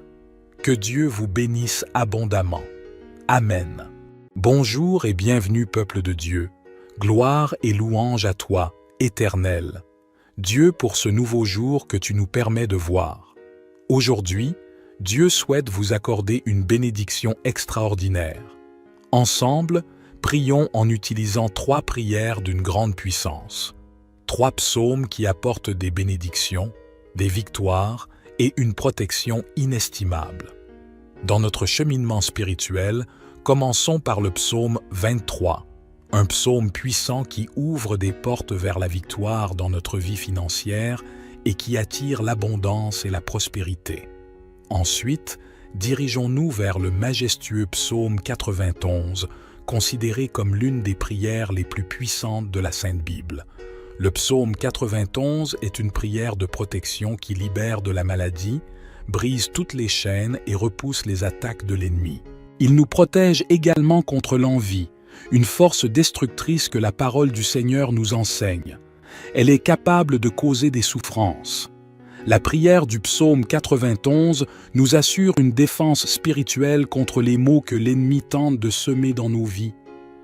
Que Dieu vous bénisse abondamment. Amen. Bonjour et bienvenue, peuple de Dieu. Gloire et louange à toi, Éternel. Dieu, pour ce nouveau jour que tu nous permets de voir. Aujourd'hui, Dieu souhaite vous accorder une bénédiction extraordinaire. Ensemble, prions en utilisant 3 prières d'une grande puissance. 3 psaumes qui apportent des bénédictions, des victoires et une protection inestimable. Dans notre cheminement spirituel, commençons par le psaume 23. un psaume puissant qui ouvre des portes vers la victoire dans notre vie financière et qui attire l'abondance et la prospérité. Ensuite, dirigeons-nous vers le majestueux psaume 91, considéré comme l'une des prières les plus puissantes de la Sainte Bible. Le psaume 91 est une prière de protection qui libère de la maladie, brise toutes les chaînes et repousse les attaques de l'ennemi. Il nous protège également contre l'envie, une force destructrice que la parole du Seigneur nous enseigne. Elle est capable de causer des souffrances. La prière du psaume 91 nous assure une défense spirituelle contre les maux que l'ennemi tente de semer dans nos vies.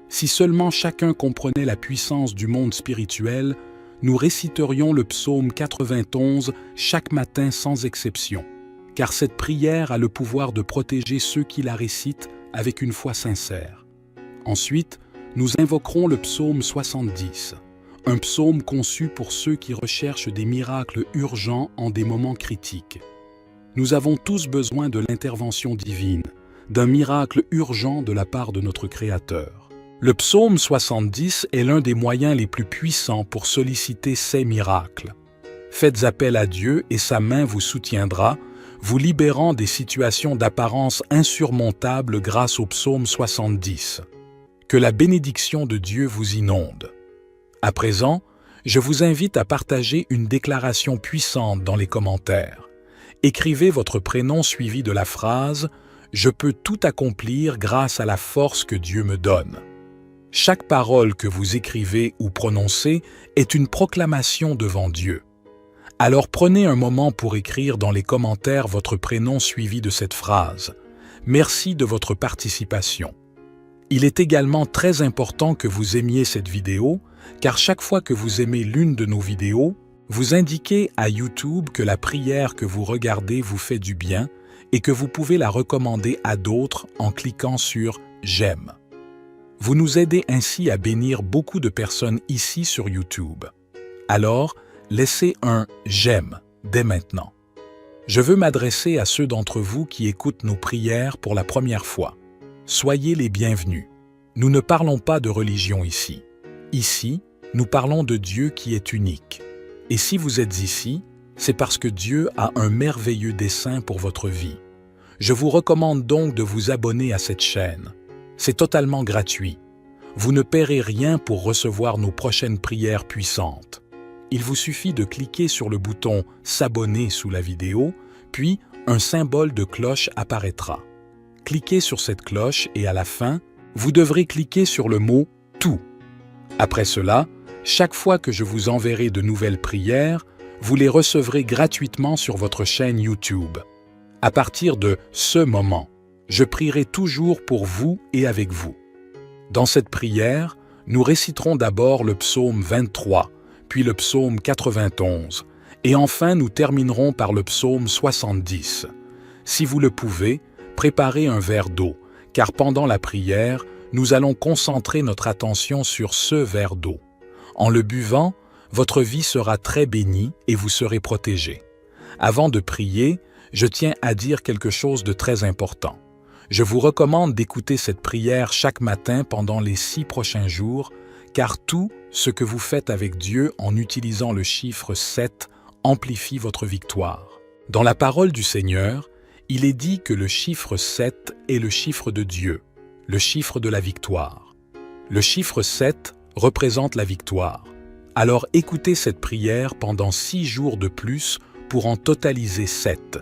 Si seulement chacun comprenait la puissance du monde spirituel, nous réciterions le psaume 91 chaque matin sans exception, car cette prière a le pouvoir de protéger ceux qui la récitent avec une foi sincère. Ensuite, nous invoquerons le psaume 70, un psaume conçu pour ceux qui recherchent des miracles urgents en des moments critiques. Nous avons tous besoin de l'intervention divine, d'un miracle urgent de la part de notre Créateur. Le psaume 70 est l'un des moyens les plus puissants pour solliciter ces miracles. Faites appel à Dieu et sa main vous soutiendra, vous libérant des situations d'apparence insurmontables grâce au psaume 70. Que la bénédiction de Dieu vous inonde. À présent, je vous invite à partager une déclaration puissante dans les commentaires. Écrivez votre prénom suivi de la phrase « Je peux tout accomplir grâce à la force que Dieu me donne ». Chaque parole que vous écrivez ou prononcez est une proclamation devant Dieu. Alors prenez un moment pour écrire dans les commentaires votre prénom suivi de cette phrase. Merci de votre participation. Il est également très important que vous aimiez cette vidéo, car chaque fois que vous aimez l'une de nos vidéos, vous indiquez à YouTube que la prière que vous regardez vous fait du bien et que vous pouvez la recommander à d'autres en cliquant sur « J'aime ». Vous nous aidez ainsi à bénir beaucoup de personnes ici sur YouTube. Alors, laissez un « J'aime » dès maintenant. Je veux m'adresser à ceux d'entre vous qui écoutent nos prières pour la première fois. Soyez les bienvenus. Nous ne parlons pas de religion ici. Ici, nous parlons de Dieu qui est unique. Et si vous êtes ici, c'est parce que Dieu a un merveilleux dessein pour votre vie. Je vous recommande donc de vous abonner à cette chaîne. C'est totalement gratuit. Vous ne paierez rien pour recevoir nos prochaines prières puissantes. Il vous suffit de cliquer sur le bouton « S'abonner » sous la vidéo, puis un symbole de cloche apparaîtra. Cliquez sur cette cloche et à la fin, vous devrez cliquer sur le mot « Tout ». Après cela, chaque fois que je vous enverrai de nouvelles prières, vous les recevrez gratuitement sur votre chaîne YouTube. À partir de ce moment, je prierai toujours pour vous et avec vous. Dans cette prière, nous réciterons d'abord le psaume 23, puis le psaume 91, et enfin nous terminerons par le psaume 70. Si vous le pouvez, préparez un verre d'eau, car pendant la prière, nous allons concentrer notre attention sur ce verre d'eau. En le buvant, votre vie sera très bénie et vous serez protégé. Avant de prier, je tiens à dire quelque chose de très important. Je vous recommande d'écouter cette prière chaque matin pendant les 6 prochains jours, car tout ce que vous faites avec Dieu en utilisant le chiffre 7 amplifie votre victoire. Dans la parole du Seigneur, il est dit que le chiffre 7 est le chiffre de Dieu, le chiffre de la victoire. Le chiffre 7 représente la victoire. Alors écoutez cette prière pendant 6 jours de plus pour en totaliser 7.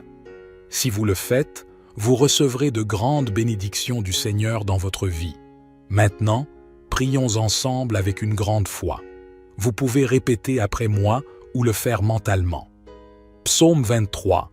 Si vous le faites, vous recevrez de grandes bénédictions du Seigneur dans votre vie. Maintenant, prions ensemble avec une grande foi. Vous pouvez répéter après moi ou le faire mentalement. Psaume 23.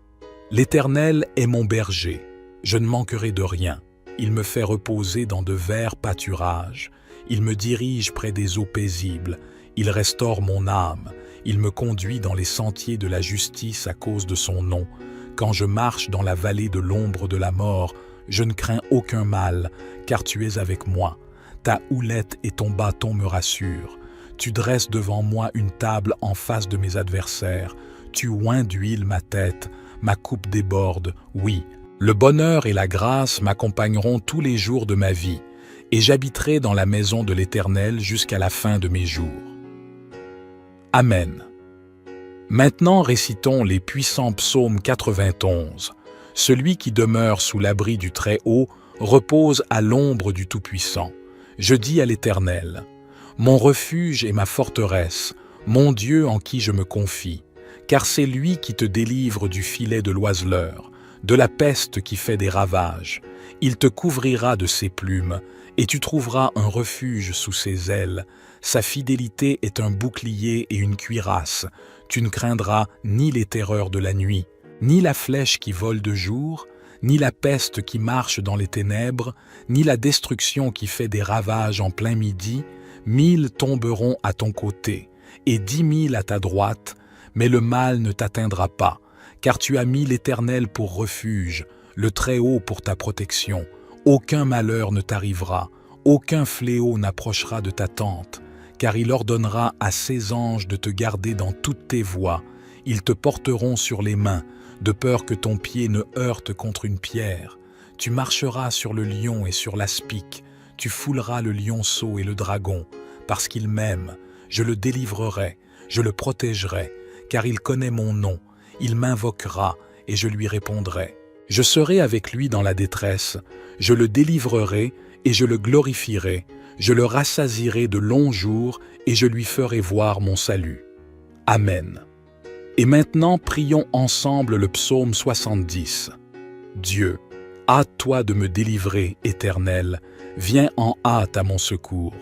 L'Éternel est mon berger, je ne manquerai de rien. Il me fait reposer dans de verts pâturages. Il me dirige près des eaux paisibles. Il restaure mon âme. Il me conduit dans les sentiers de la justice à cause de son nom. Quand je marche dans la vallée de l'ombre de la mort, je ne crains aucun mal, car tu es avec moi. Ta houlette et ton bâton me rassurent. Tu dresses devant moi une table en face de mes adversaires. Tu oins d'huile ma tête. Ma coupe déborde, oui. Le bonheur et la grâce m'accompagneront tous les jours de ma vie, et j'habiterai dans la maison de l'Éternel jusqu'à la fin de mes jours. Amen. Maintenant récitons les puissants psaumes 91. Celui qui demeure sous l'abri du Très-Haut repose à l'ombre du Tout-Puissant. Je dis à l'Éternel, mon refuge et ma forteresse, mon Dieu en qui je me confie, car c'est lui qui te délivre du filet de l'oiseleur, de la peste qui fait des ravages. Il te couvrira de ses plumes, et tu trouveras un refuge sous ses ailes. Sa fidélité est un bouclier et une cuirasse. Tu ne craindras ni les terreurs de la nuit, ni la flèche qui vole de jour, ni la peste qui marche dans les ténèbres, ni la destruction qui fait des ravages en plein midi. 1000 tomberont à ton côté, et 10 000 à ta droite, mais le mal ne t'atteindra pas, car tu as mis l'Éternel pour refuge, le Très-Haut pour ta protection. Aucun malheur ne t'arrivera, aucun fléau n'approchera de ta tente, car il ordonnera à ses anges de te garder dans toutes tes voies. Ils te porteront sur les mains, de peur que ton pied ne heurte contre une pierre. Tu marcheras sur le lion et sur l'aspic, tu fouleras le lionceau et le dragon, parce qu'il m'aime, je le délivrerai, je le protégerai, car il connaît mon nom, il m'invoquera et je lui répondrai. Je serai avec lui dans la détresse, je le délivrerai et je le glorifierai, je le rassasierai de longs jours et je lui ferai voir mon salut. Amen. Et maintenant, prions ensemble le psaume 70. Dieu, hâte-toi de me délivrer, Éternel, viens en hâte à mon secours.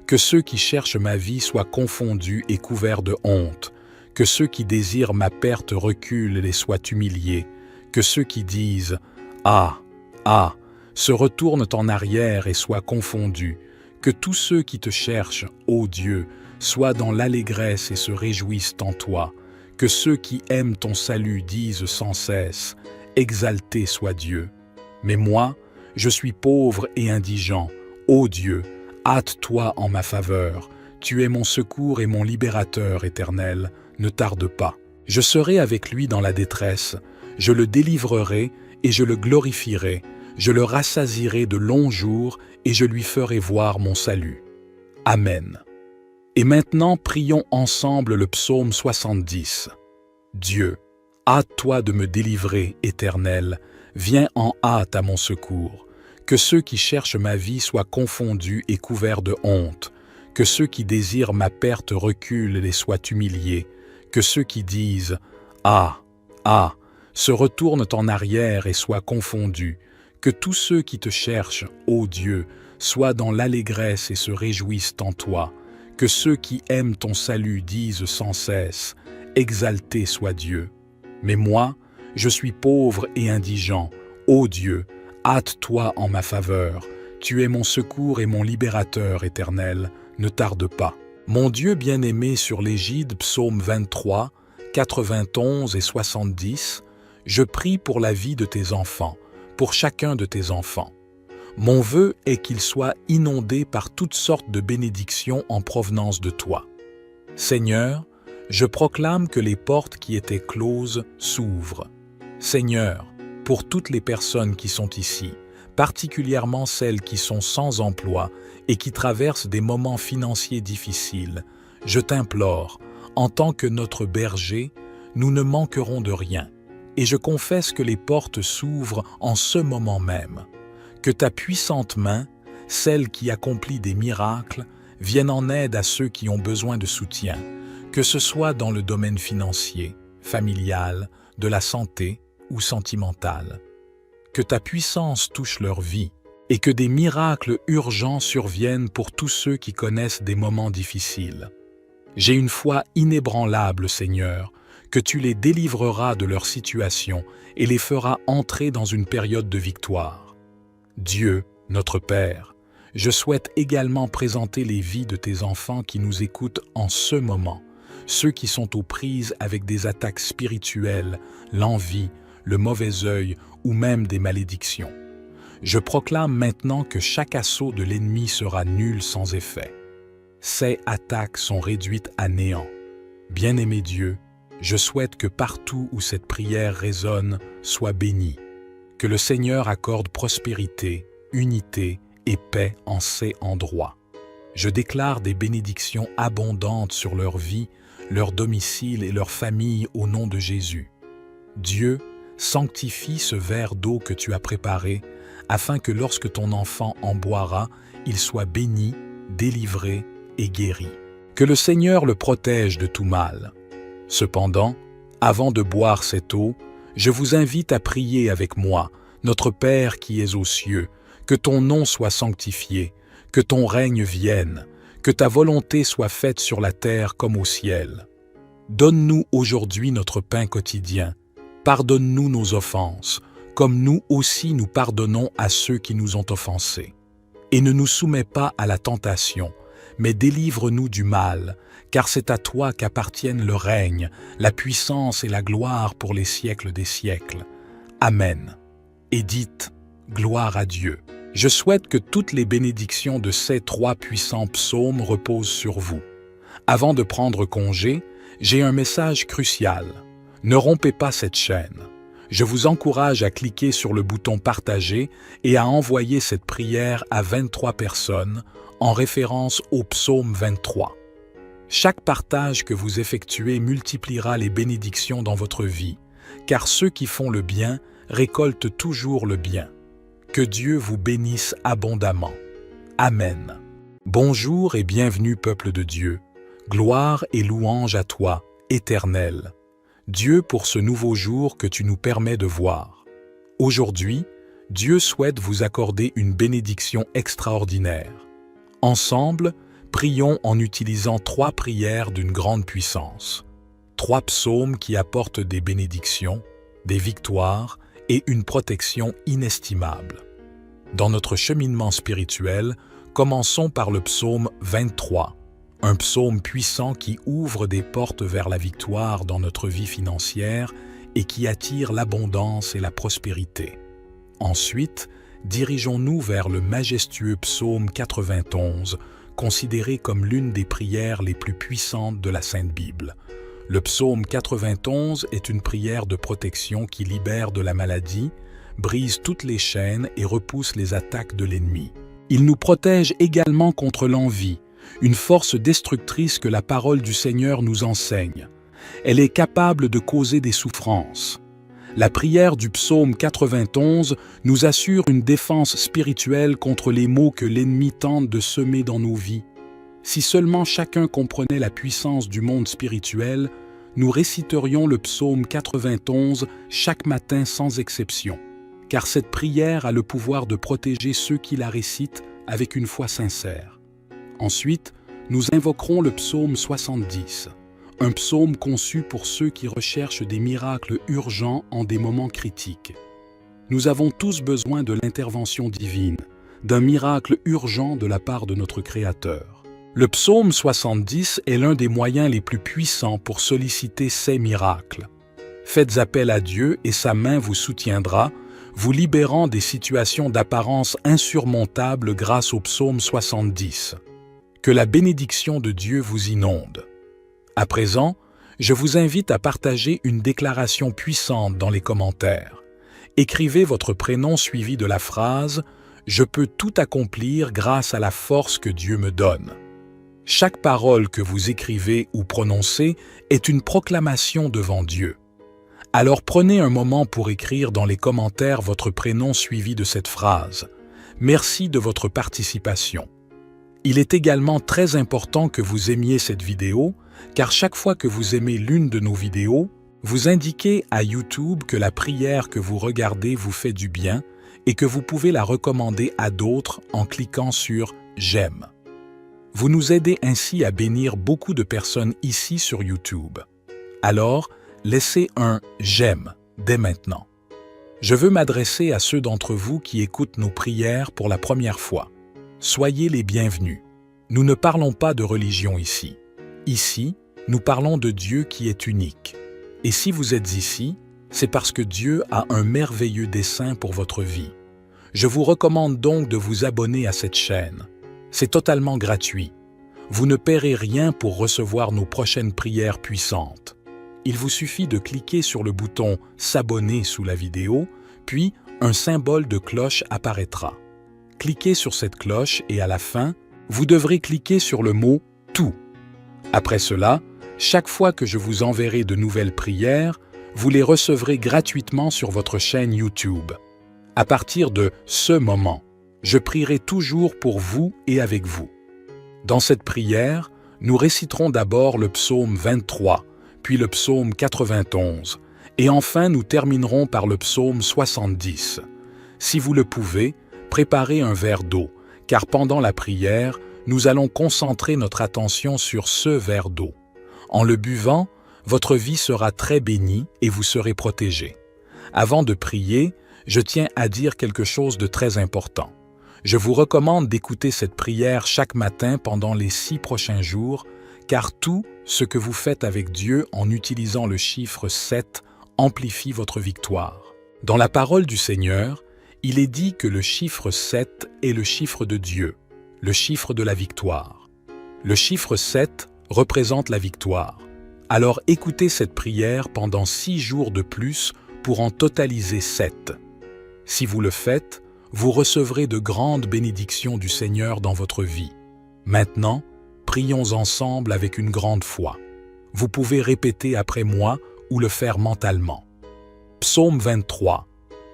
Que ceux qui cherchent ma vie soient confondus et couverts de honte. Que ceux qui désirent ma perte reculent et soient humiliés. Que ceux qui disent « Ah, ah !» se retournent en arrière et soient confondus. Que tous ceux qui te cherchent, ô Dieu, soient dans l'allégresse et se réjouissent en toi. Que ceux qui aiment ton salut disent sans cesse « Exalté soit Dieu !» Mais moi, je suis pauvre et indigent. Ô Dieu, hâte-toi en ma faveur. Tu es mon secours et mon libérateur éternel. Ne tarde pas. Je serai avec lui dans la détresse. Je le délivrerai et je le glorifierai. Je le rassasierai de longs jours et je lui ferai voir mon salut. Amen. Et maintenant, prions ensemble le psaume 70. Dieu, hâte-toi de me délivrer, Éternel. Viens en hâte à mon secours. Que ceux qui cherchent ma vie soient confondus et couverts de honte. Que ceux qui désirent ma perte reculent et soient humiliés. Que ceux qui disent « Ah, ah !» se retournent en arrière et soient confondus. Que tous ceux qui te cherchent, ô Dieu, soient dans l'allégresse et se réjouissent en toi. Que ceux qui aiment ton salut disent sans cesse « Exalté soit Dieu !» Mais moi, je suis pauvre et indigent. Ô Dieu, hâte-toi en ma faveur. Tu es mon secours et mon libérateur éternel. Ne tarde pas. Mon Dieu bien-aimé sur l'égide, psaume 23, 91 et 70, je prie pour la vie de tes enfants, pour chacun de tes enfants. Mon vœu est qu'ils soient inondés par toutes sortes de bénédictions en provenance de toi. Seigneur, je proclame que les portes qui étaient closes s'ouvrent. Seigneur, pour toutes les personnes qui sont ici, particulièrement celles qui sont sans emploi et qui traversent des moments financiers difficiles, je t'implore, en tant que notre berger, nous ne manquerons de rien. Et je confesse que les portes s'ouvrent en ce moment même. Que ta puissante main, celle qui accomplit des miracles, vienne en aide à ceux qui ont besoin de soutien, que ce soit dans le domaine financier, familial, de la santé ou sentimental. Que ta puissance touche leur vie et que des miracles urgents surviennent pour tous ceux qui connaissent des moments difficiles. J'ai une foi inébranlable, Seigneur, que tu les délivreras de leur situation et les feras entrer dans une période de victoire. Dieu, notre Père, je souhaite également présenter les vies de tes enfants qui nous écoutent en ce moment, ceux qui sont aux prises avec des attaques spirituelles, l'envie, le mauvais œil ou même des malédictions. Je proclame maintenant que chaque assaut de l'ennemi sera nul sans effet. Ces attaques sont réduites à néant. Bien-aimé Dieu, je souhaite que partout où cette prière résonne soit bénie, que le Seigneur accorde prospérité, unité et paix en ces endroits. Je déclare des bénédictions abondantes sur leur vie, leur domicile et leur famille au nom de Jésus. Dieu, sanctifie ce verre d'eau que tu as préparé, afin que lorsque ton enfant en boira, il soit béni, délivré et guéri. Que le Seigneur le protège de tout mal. Cependant, avant de boire cette eau, je vous invite à prier avec moi, notre Père qui es aux cieux, que ton nom soit sanctifié, que ton règne vienne, que ta volonté soit faite sur la terre comme au ciel. Donne-nous aujourd'hui notre pain quotidien. Pardonne-nous nos offenses, comme nous aussi nous pardonnons à ceux qui nous ont offensés. Et ne nous soumets pas à la tentation, mais délivre-nous du mal, car c'est à toi qu'appartiennent le règne, la puissance et la gloire pour les siècles des siècles. Amen. Et dites, gloire à Dieu. Je souhaite que toutes les bénédictions de ces 3 puissants psaumes reposent sur vous. Avant de prendre congé, j'ai un message crucial. Ne rompez pas cette chaîne. Je vous encourage à cliquer sur le bouton « Partager » et à envoyer cette prière à 23 personnes en référence au psaume 23. Chaque partage que vous effectuez multipliera les bénédictions dans votre vie, car ceux qui font le bien récoltent toujours le bien. Que Dieu vous bénisse abondamment. Amen. Bonjour et bienvenue, peuple de Dieu. Gloire et louange à toi, Éternel. Dieu, pour ce nouveau jour que tu nous permets de voir. Aujourd'hui, Dieu souhaite vous accorder une bénédiction extraordinaire. Ensemble, prions en utilisant 3 prières d'une grande puissance. 3 psaumes qui apportent des bénédictions, des victoires et une protection inestimable. Dans notre cheminement spirituel, commençons par le psaume 23, un psaume puissant qui ouvre des portes vers la victoire dans notre vie financière et qui attire l'abondance et la prospérité. Ensuite, dirigeons-nous vers le majestueux psaume 91, considéré comme l'une des prières les plus puissantes de la Sainte Bible. Le psaume 91 est une prière de protection qui libère de la maladie, brise toutes les chaînes et repousse les attaques de l'ennemi. Il nous protège également contre l'envie, une force destructrice que la parole du Seigneur nous enseigne. Elle est capable de causer des souffrances. La prière du psaume 91 nous assure une défense spirituelle contre les maux que l'ennemi tente de semer dans nos vies. Si seulement chacun comprenait la puissance du monde spirituel, nous réciterions le psaume 91 chaque matin sans exception, car cette prière a le pouvoir de protéger ceux qui la récitent avec une foi sincère. Ensuite, nous invoquerons le psaume 70, un psaume conçu pour ceux qui recherchent des miracles urgents en des moments critiques. Nous avons tous besoin de l'intervention divine, d'un miracle urgent de la part de notre Créateur. Le psaume 70 est l'un des moyens les plus puissants pour solliciter ces miracles. Faites appel à Dieu et sa main vous soutiendra, vous libérant des situations d'apparence insurmontables grâce au psaume 70. Que la bénédiction de Dieu vous inonde. À présent, je vous invite à partager une déclaration puissante dans les commentaires. Écrivez votre prénom suivi de la phrase « Je peux tout accomplir grâce à la force que Dieu me donne ». Chaque parole que vous écrivez ou prononcez est une proclamation devant Dieu. Alors prenez un moment pour écrire dans les commentaires votre prénom suivi de cette phrase. Merci de votre participation. Il est également très important que vous aimiez cette vidéo, car chaque fois que vous aimez l'une de nos vidéos, vous indiquez à YouTube que la prière que vous regardez vous fait du bien et que vous pouvez la recommander à d'autres en cliquant sur « J'aime ». Vous nous aidez ainsi à bénir beaucoup de personnes ici sur YouTube. Alors, laissez un « J'aime » dès maintenant. Je veux m'adresser à ceux d'entre vous qui écoutent nos prières pour la première fois. Soyez les bienvenus. Nous ne parlons pas de religion ici. Ici, nous parlons de Dieu qui est unique. Et si vous êtes ici, c'est parce que Dieu a un merveilleux dessein pour votre vie. Je vous recommande donc de vous abonner à cette chaîne. C'est totalement gratuit. Vous ne paierez rien pour recevoir nos prochaines prières puissantes. Il vous suffit de cliquer sur le bouton « S'abonner » sous la vidéo, puis un symbole de cloche apparaîtra. cliquez sur cette cloche et à la fin, vous devrez cliquer sur le mot « Tout ». Après cela, chaque fois que je vous enverrai de nouvelles prières, vous les recevrez gratuitement sur votre chaîne YouTube. À partir de ce moment, je prierai toujours pour vous et avec vous. Dans cette prière, nous réciterons d'abord le psaume 23, puis le psaume 91, et enfin nous terminerons par le psaume 70. Si vous le pouvez, préparez un verre d'eau, car pendant la prière, nous allons concentrer notre attention sur ce verre d'eau. En le buvant, votre vie sera très bénie et vous serez protégé. Avant de prier, je tiens à dire quelque chose de très important. Je vous recommande d'écouter cette prière chaque matin pendant les 6 prochains jours, car tout ce que vous faites avec Dieu en utilisant le chiffre 7 amplifie votre victoire. Dans la parole du Seigneur, il est dit que le chiffre 7 est le chiffre de Dieu, le chiffre de la victoire. Le chiffre 7 représente la victoire. Alors écoutez cette prière pendant 6 jours de plus pour en totaliser 7. Si vous le faites, vous recevrez de grandes bénédictions du Seigneur dans votre vie. Maintenant, prions ensemble avec une grande foi. Vous pouvez répéter après moi ou le faire mentalement. Psaume 23.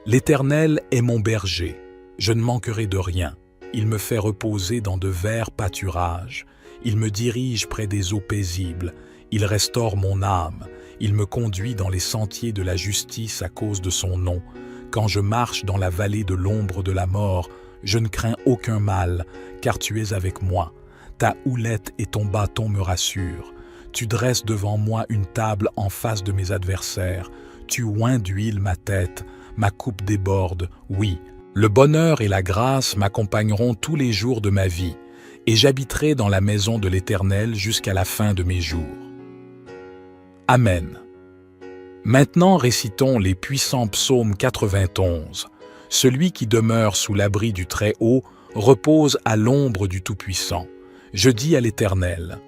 L'Éternel est mon berger, je ne manquerai de rien. Il me fait reposer dans de verts pâturages. Il me dirige près des eaux paisibles. Il restaure mon âme. Il me conduit dans les sentiers de la justice à cause de son nom. Quand je marche dans la vallée de l'ombre de la mort, je ne crains aucun mal, car tu es avec moi. Ta houlette et ton bâton me rassurent. Tu dresses devant moi une table en face de mes adversaires. Tu oins d'huile ma tête, ma coupe déborde. Oui, le bonheur et la grâce m'accompagneront tous les jours de ma vie, et j'habiterai dans la maison de l'Éternel jusqu'à la fin de mes jours. Amen. Maintenant récitons les puissants psaumes 91. Celui qui demeure sous l'abri du Très-Haut repose à l'ombre du Tout-Puissant. Je dis à l'Éternel,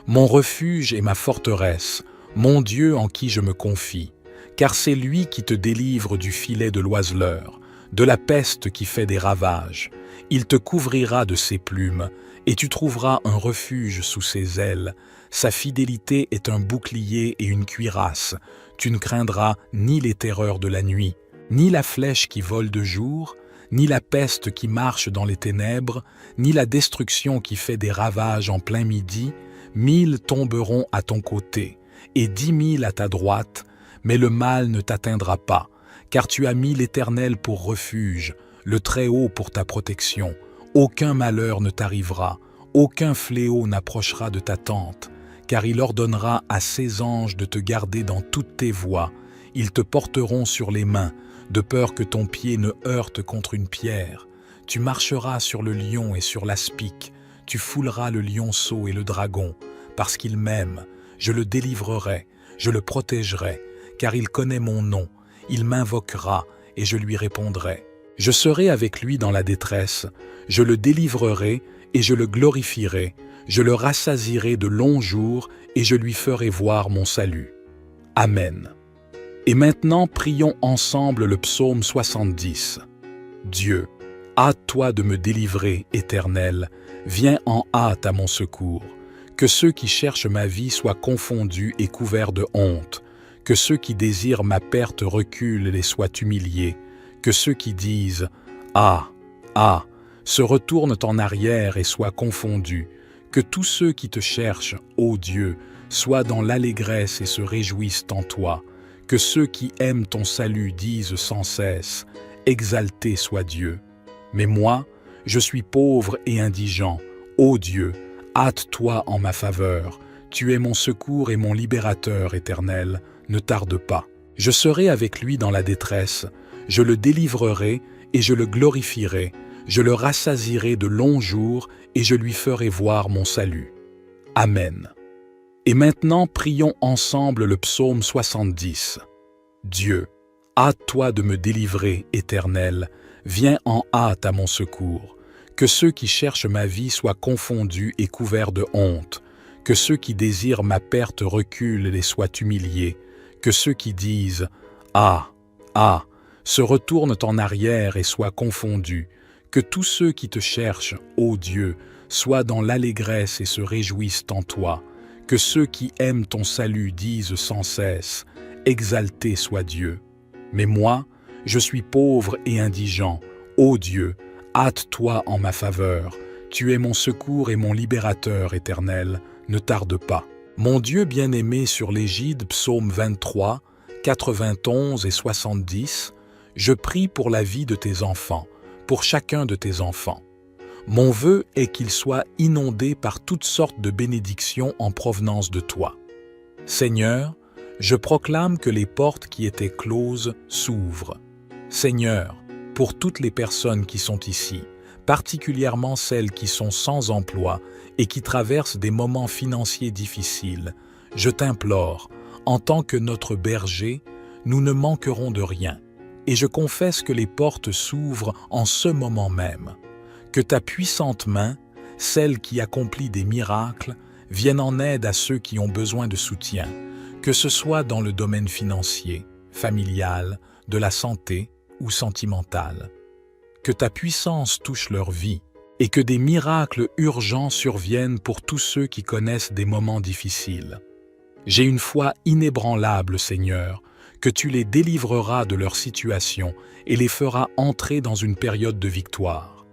mon refuge et ma forteresse, mon Dieu en qui je me confie, car c'est lui qui te délivre du filet de l'oiseleur, de la peste qui fait des ravages. Il te couvrira de ses plumes, et tu trouveras un refuge sous ses ailes. Sa fidélité est un bouclier et une cuirasse. Tu ne craindras ni les terreurs de la nuit, ni la flèche qui vole de jour, ni la peste qui marche dans les ténèbres, ni la destruction qui fait des ravages en plein midi. 1000 tomberont à ton côté, et 10 000 à ta droite, mais le mal ne t'atteindra pas, car tu as mis l'Éternel pour refuge, le Très-Haut pour ta protection. Aucun malheur ne t'arrivera, aucun fléau n'approchera de ta tente, car il ordonnera à ses anges de te garder dans toutes tes voies. Ils te porteront sur les mains, de peur que ton pied ne heurte contre une pierre. Tu marcheras sur le lion et sur l'aspic, tu fouleras le lionceau et le dragon. Parce qu'il m'aime, je le délivrerai, je le protégerai, car il connaît mon nom. Il m'invoquera et je lui répondrai. Je serai avec lui dans la détresse, je le délivrerai et je le glorifierai. Je le rassasierai de longs jours et je lui ferai voir mon salut. Amen. Et maintenant, prions ensemble le psaume 70. Dieu, hâte-toi de me délivrer, Éternel, viens en hâte à mon secours. Que ceux qui cherchent ma vie soient confondus et couverts de honte. Que ceux qui désirent ma perte reculent et soient humiliés. Que ceux qui disent « Ah, ah !» se retournent en arrière et soient confondus. Que tous ceux qui te cherchent, ô Dieu, soient dans l'allégresse et se réjouissent en toi. Que ceux qui aiment ton salut disent sans cesse « Exalté soit Dieu ». Mais moi, je suis pauvre et indigent. Ô Dieu, hâte-toi en ma faveur. Tu es mon secours et mon libérateur éternel. Ne tarde pas. Je serai avec lui dans la détresse. Je le délivrerai et je le glorifierai. Je le rassasierai de longs jours et je lui ferai voir mon salut. Amen. Et maintenant, prions ensemble le psaume 70. Dieu, hâte-toi de me délivrer, Éternel, viens en hâte à mon secours. Que ceux qui cherchent ma vie soient confondus et couverts de honte. Que ceux qui désirent ma perte reculent et soient humiliés. Que ceux qui disent « Ah, ah !» se retournent en arrière et soient confondus. Que tous ceux qui te cherchent, ô Dieu, soient dans l'allégresse et se réjouissent en toi. Que ceux qui aiment ton salut disent sans cesse, « Exalté soit Dieu ». Mais moi, je suis pauvre et indigent. Ô Dieu, hâte-toi en ma faveur. Tu es mon secours et mon libérateur éternel. Ne tarde pas. Mon Dieu bien-aimé sur l'égide, psaume 23, 91 et 70, je prie pour la vie de tes enfants, pour chacun de tes enfants. Mon vœu est qu'ils soient inondés par toutes sortes de bénédictions en provenance de toi. Seigneur, je proclame que les portes qui étaient closes s'ouvrent. Seigneur, pour toutes les personnes qui sont ici, particulièrement celles qui sont sans emploi et qui traversent des moments financiers difficiles, je t'implore, en tant que notre berger, nous ne manquerons de rien, et je confesse que les portes s'ouvrent en ce moment même. Que ta puissante main, celle qui accomplit des miracles, vienne en aide à ceux qui ont besoin de soutien, que ce soit dans le domaine financier, familial, de la santé ou sentimental. Que ta puissance touche leur vie et que des miracles urgents surviennent pour tous ceux qui connaissent des moments difficiles. J'ai une foi inébranlable, Seigneur, que tu les délivreras de leur situation et les feras entrer dans une période de victoire.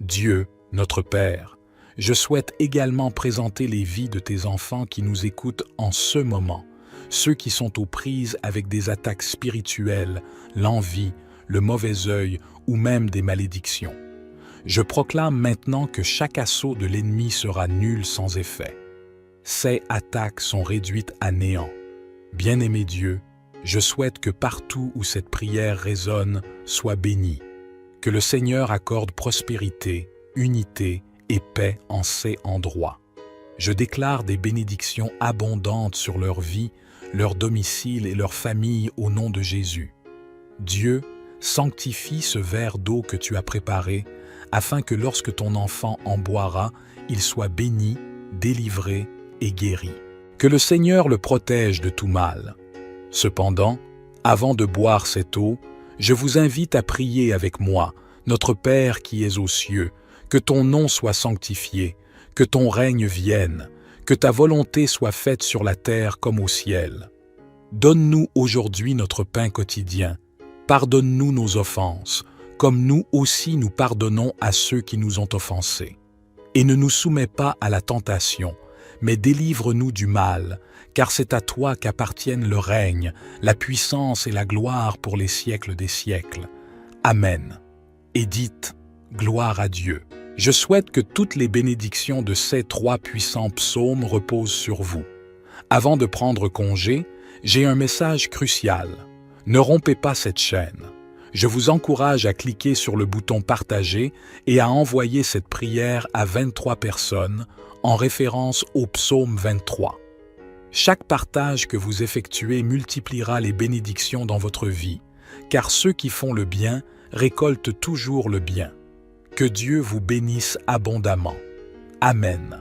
Dieu, notre Père, je souhaite également présenter les vies de tes enfants qui nous écoutent en ce moment, ceux qui sont aux prises avec des attaques spirituelles, l'envie, le mauvais œil ou même des malédictions. Je proclame maintenant que chaque assaut de l'ennemi sera nul sans effet. Ces attaques sont réduites à néant. Bien-aimé Dieu, je souhaite que partout où cette prière résonne soit bénie, que le Seigneur accorde prospérité, unité et paix en ces endroits. Je déclare des bénédictions abondantes sur leur vie, leur domicile et leur famille au nom de Jésus. Dieu, sanctifie ce verre d'eau que tu as préparé, afin que lorsque ton enfant en boira, il soit béni, délivré et guéri. Que le Seigneur le protège de tout mal. Cependant, avant de boire cette eau, je vous invite à prier avec moi, notre Père qui es aux cieux, que ton nom soit sanctifié, que ton règne vienne, que ta volonté soit faite sur la terre comme au ciel. Donne-nous aujourd'hui notre pain quotidien. Pardonne-nous nos offenses, comme nous aussi nous pardonnons à ceux qui nous ont offensés. Et ne nous soumets pas à la tentation, mais délivre-nous du mal, car c'est à toi qu'appartiennent le règne, la puissance et la gloire pour les siècles des siècles. Amen. Et dites, gloire à Dieu. Je souhaite que toutes les bénédictions de ces 3 puissants psaumes reposent sur vous. Avant de prendre congé, j'ai un message crucial. Ne rompez pas cette chaîne. Je vous encourage à cliquer sur le bouton « Partager » et à envoyer cette prière à 23 personnes en référence au psaume 23. Chaque partage que vous effectuez multipliera les bénédictions dans votre vie, car ceux qui font le bien récoltent toujours le bien. Que Dieu vous bénisse abondamment. Amen.